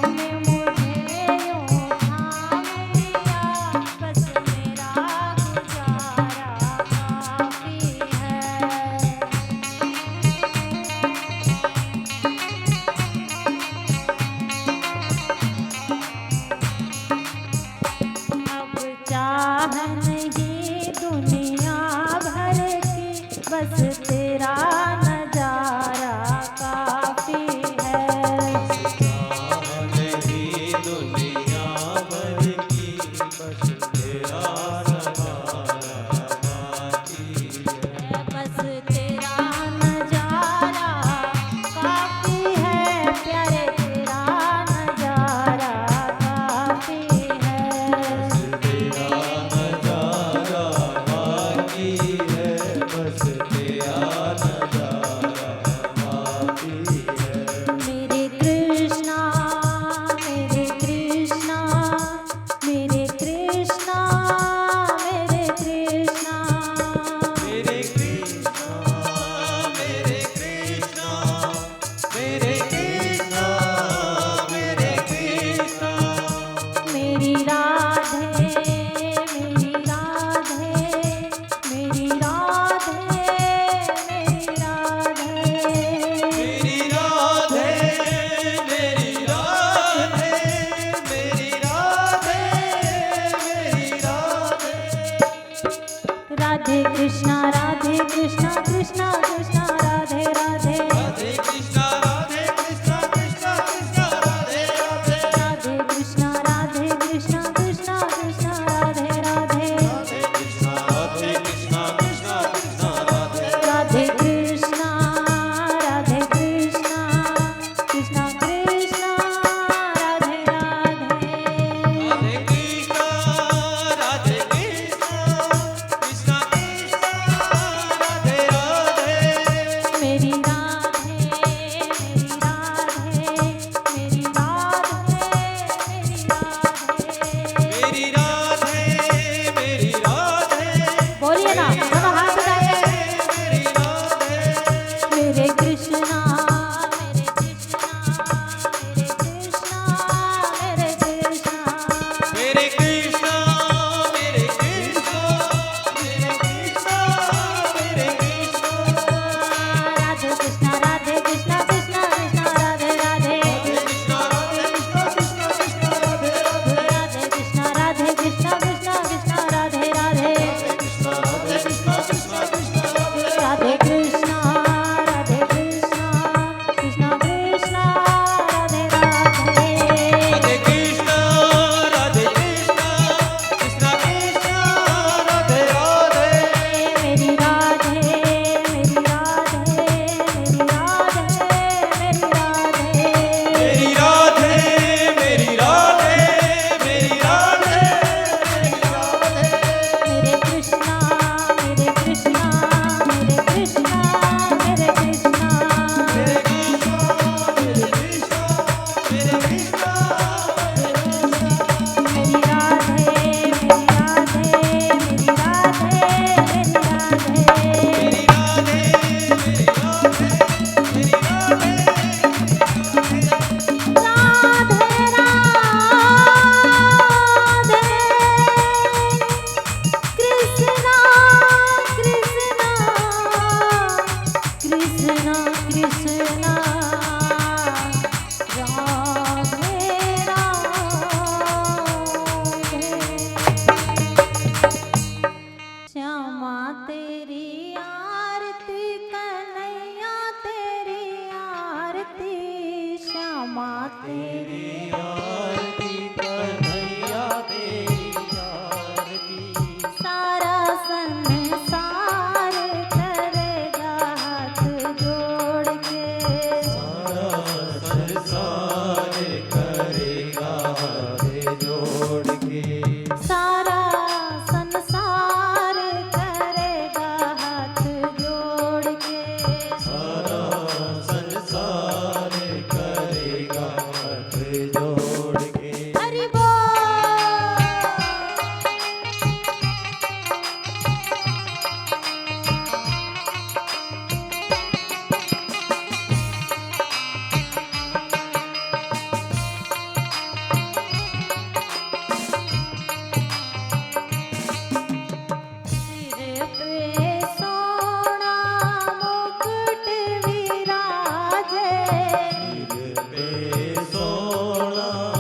सोना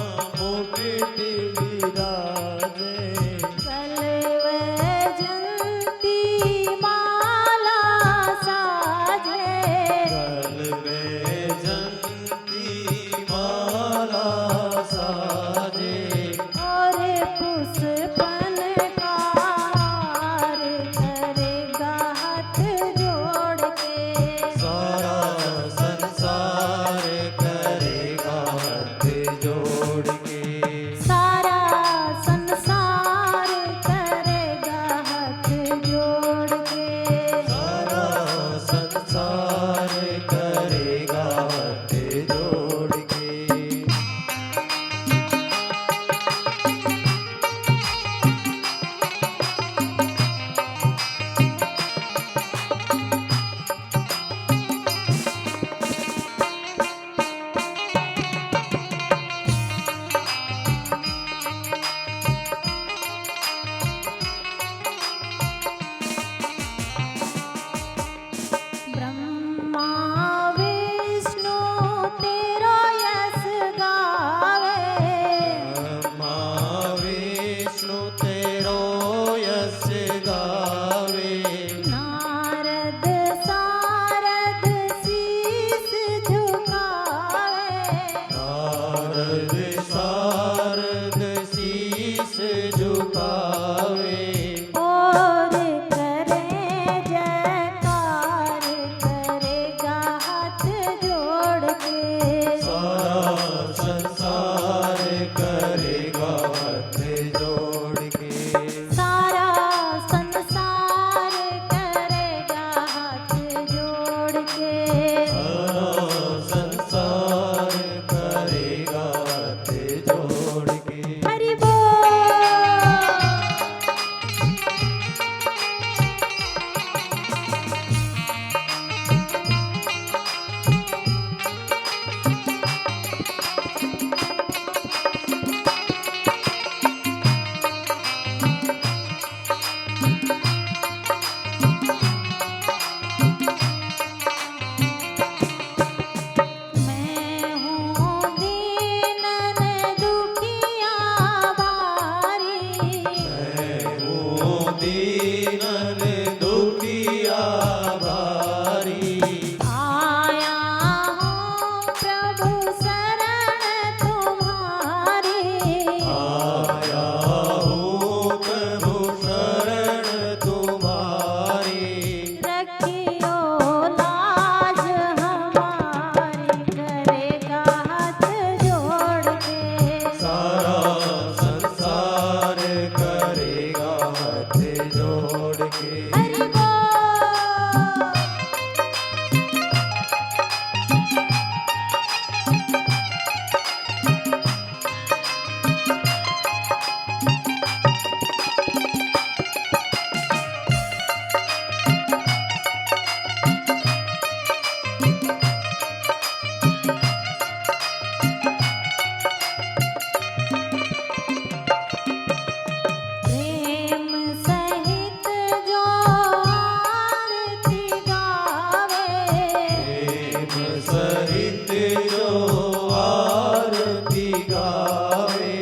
पावे।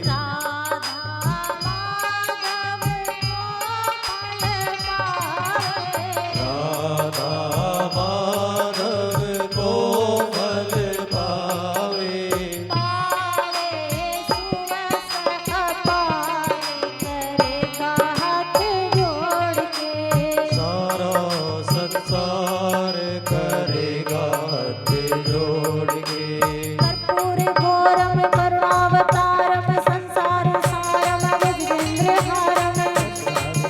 राधा माधव गोपाल पावे। राधा माधव कोमल पावे। पावे सुरस अपार करेगा हाथ जोड़ के। सारा संसार करेगा हाथ जोड़ के। कर्पूर घोरम करुणावतारम संसार सारम विद्येन्द्रहारम।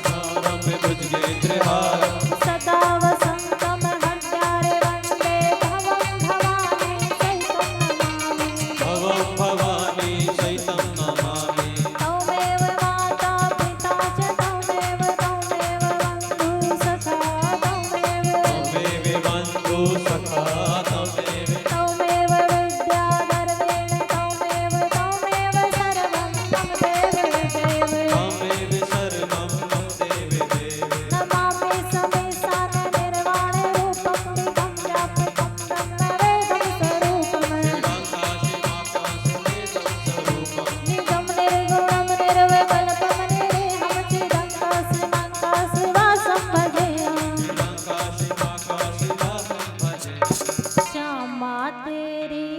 सारम भुजगेन्द्रहारम सदा वसंतम हृदयारे वन्दे भवं भवानी सहितं नमामि। भवं भवानी सहितं नमामि। तमेव माता पिता च तमेव तमेव बन्धु सखा तमेव। तमेव बन्धु सखा तमेव। तमेव विद्याधर्मेण तमेव तमेव सर्वं मम देव देव। तमेव सर्वं मम देव देव। नमामि समेशान निर्वाण रूपं निगम व्यापकं ब्रह्मवेदं स्वरूपम्। निगम निर्गुणं निर्विकल्पं निरीहं चिदाकाशमाकाशवासं भजेऽहम्। श्यामा तेरी